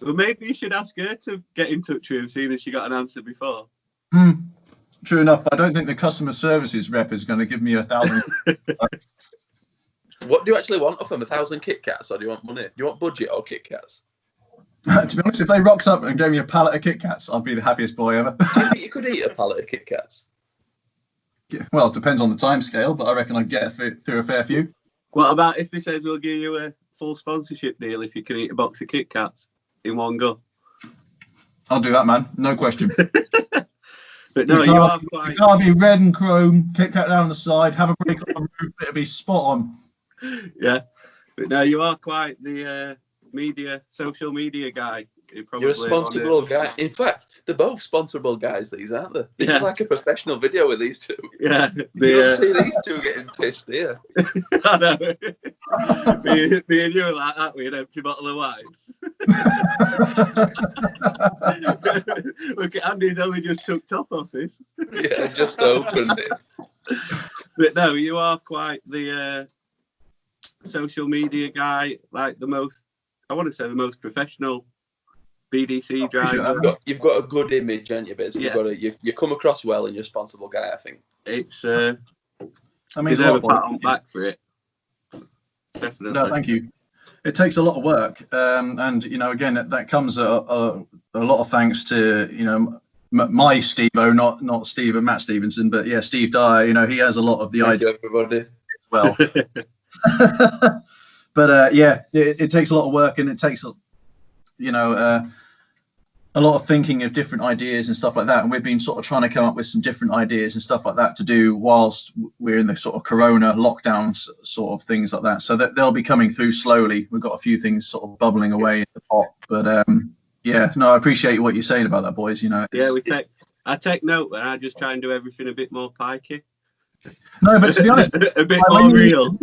Well, maybe you should ask her to get in touch with him, seeing as she got an answer before. True enough, I don't think the customer services rep is going to give me 1,000. What do you actually want off them? 1,000 Kit Kats, or do you want money? Do you want budget or Kit Kats? To be honest, if they rocks up and gave me a pallet of Kit Kats, I'd be the happiest boy ever. Do you think you could eat a pallet of Kit Kats? Well, it depends on the time scale, but I reckon I'd get through a fair few. What about if they says we'll give you a full sponsorship deal if you can eat a box of Kit Kats in one go? I'll do that, man. No question. But no, you are quite. It can't be red and chrome, Kit Kat down the side, have a break on the roof, it'll be spot on. Yeah, but no, you are quite the social media guy. You're a sponsorable guy. In fact, they're both sponsorable guys, these, aren't they? This is like a professional video with these two. Yeah. You don't see these two getting pissed here. I know. me and you are like that with an empty bottle of wine. Look at Andy, only just took top off this. Yeah, just opened it. But no, you are quite the social media guy, like the most professional BDC driver. You've got a good image, haven't you, Bizz? Yeah. You come across well, and you're a responsible guy, I think. It's I mean, deserve a pat on the back for it. definitely. No, thank you. It takes a lot of work, and you know, again, that comes a lot of thanks to, you know, my Steve-O, not Steve and Matt Stevenson, but yeah, Steve Dyer. You know, he has a lot of the Thank idea you, everybody. as well. But yeah, it takes a lot of work, and it takes, you know, a lot of thinking of different ideas and stuff like that. And we've been sort of trying to come up with some different ideas and stuff like that to do whilst we're in the sort of Corona lockdowns, sort of things like that. So that they'll be coming through slowly. We've got a few things sort of bubbling away in the pot. But yeah, no, I appreciate what you're saying about that, boys. You know, Yeah, I take note, and I just try and do everything a bit more pikey. No, but to be honest, a bit more real.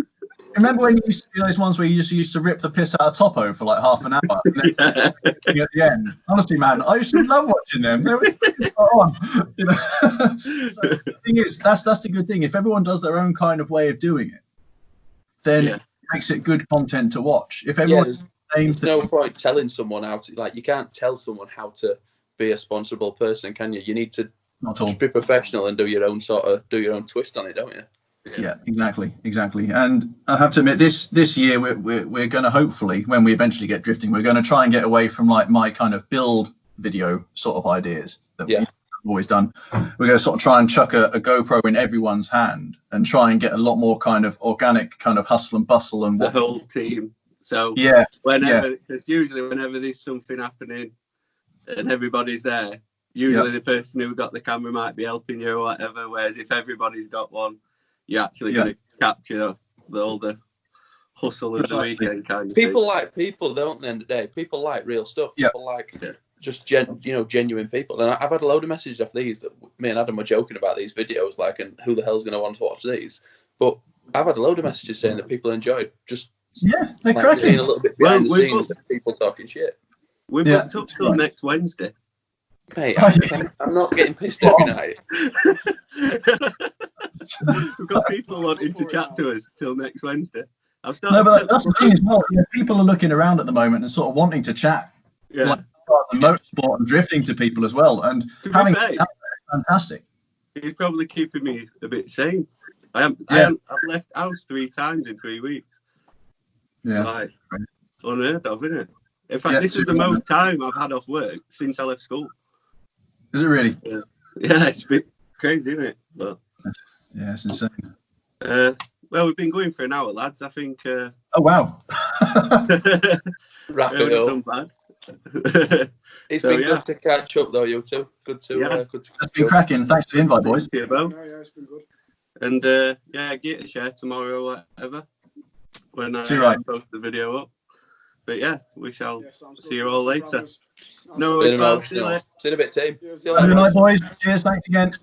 Remember when you used to do those ones where you just used to rip the piss out of Topo for like half an hour and then at the end? Honestly, man, I used to love watching them. They were on, you know. So the thing is, that's the good thing. If everyone does their own kind of way of doing it, then it makes it good content to watch. If everyone does the same thing, no point telling someone how to, like, you can't tell someone how to be a sponsorable person, can you? You need to just be professional and do your own twist on it, don't you? Yeah, exactly. And I have to admit, this year we're going to, hopefully, when we eventually get drifting, we're going to try and get away from like my kind of build video sort of ideas that we've always done. We're going to sort of try and chuck a GoPro in everyone's hand and try and get a lot more kind of organic kind of hustle and bustle and the whole team. So because usually whenever there's something happening and everybody's there, usually the person who got the camera might be helping you or whatever. Whereas if everybody's got one, you're actually going to capture all the hustle of the weekend kind of people thing. Like people, don't they, end of the day? People like real stuff. People like just genuine people. And I've had a load of messages off these that me and Adam were joking about these videos, like, and who the hell's going to want to watch these? But I've had a load of messages saying that people enjoyed just they're cracking. Seeing a little bit behind the scenes of people talking shit. We're booked up till next Wednesday. Mate, I'm not getting pissed every night. We've got people wanting to chat to us till next Wednesday. But that's the thing as well. You know, people are looking around at the moment and sort of wanting to chat. Yeah. Like motorsport and drifting to people as well. And having that is fantastic. It's probably keeping me a bit sane. I've left house 3 times in 3 weeks. Yeah. Like, unheard of, isn't it? In fact, this is the most time I've had off work since I left school. Is it really? Yeah, it's a bit crazy, isn't it? But, yeah, it's insane. Well, we've been going for an hour, lads. I think. Oh wow! Wrap it up. Bad. It's been good to catch up, though, you two. Good to. It's been cracking. Thanks for the invite, boys. Yeah, it's been good. And get a share tomorrow or whatever when I post the video up. But yeah, we shall see you all later. No, see you in a bit, team. Good night, boys. Cheers. Thanks again.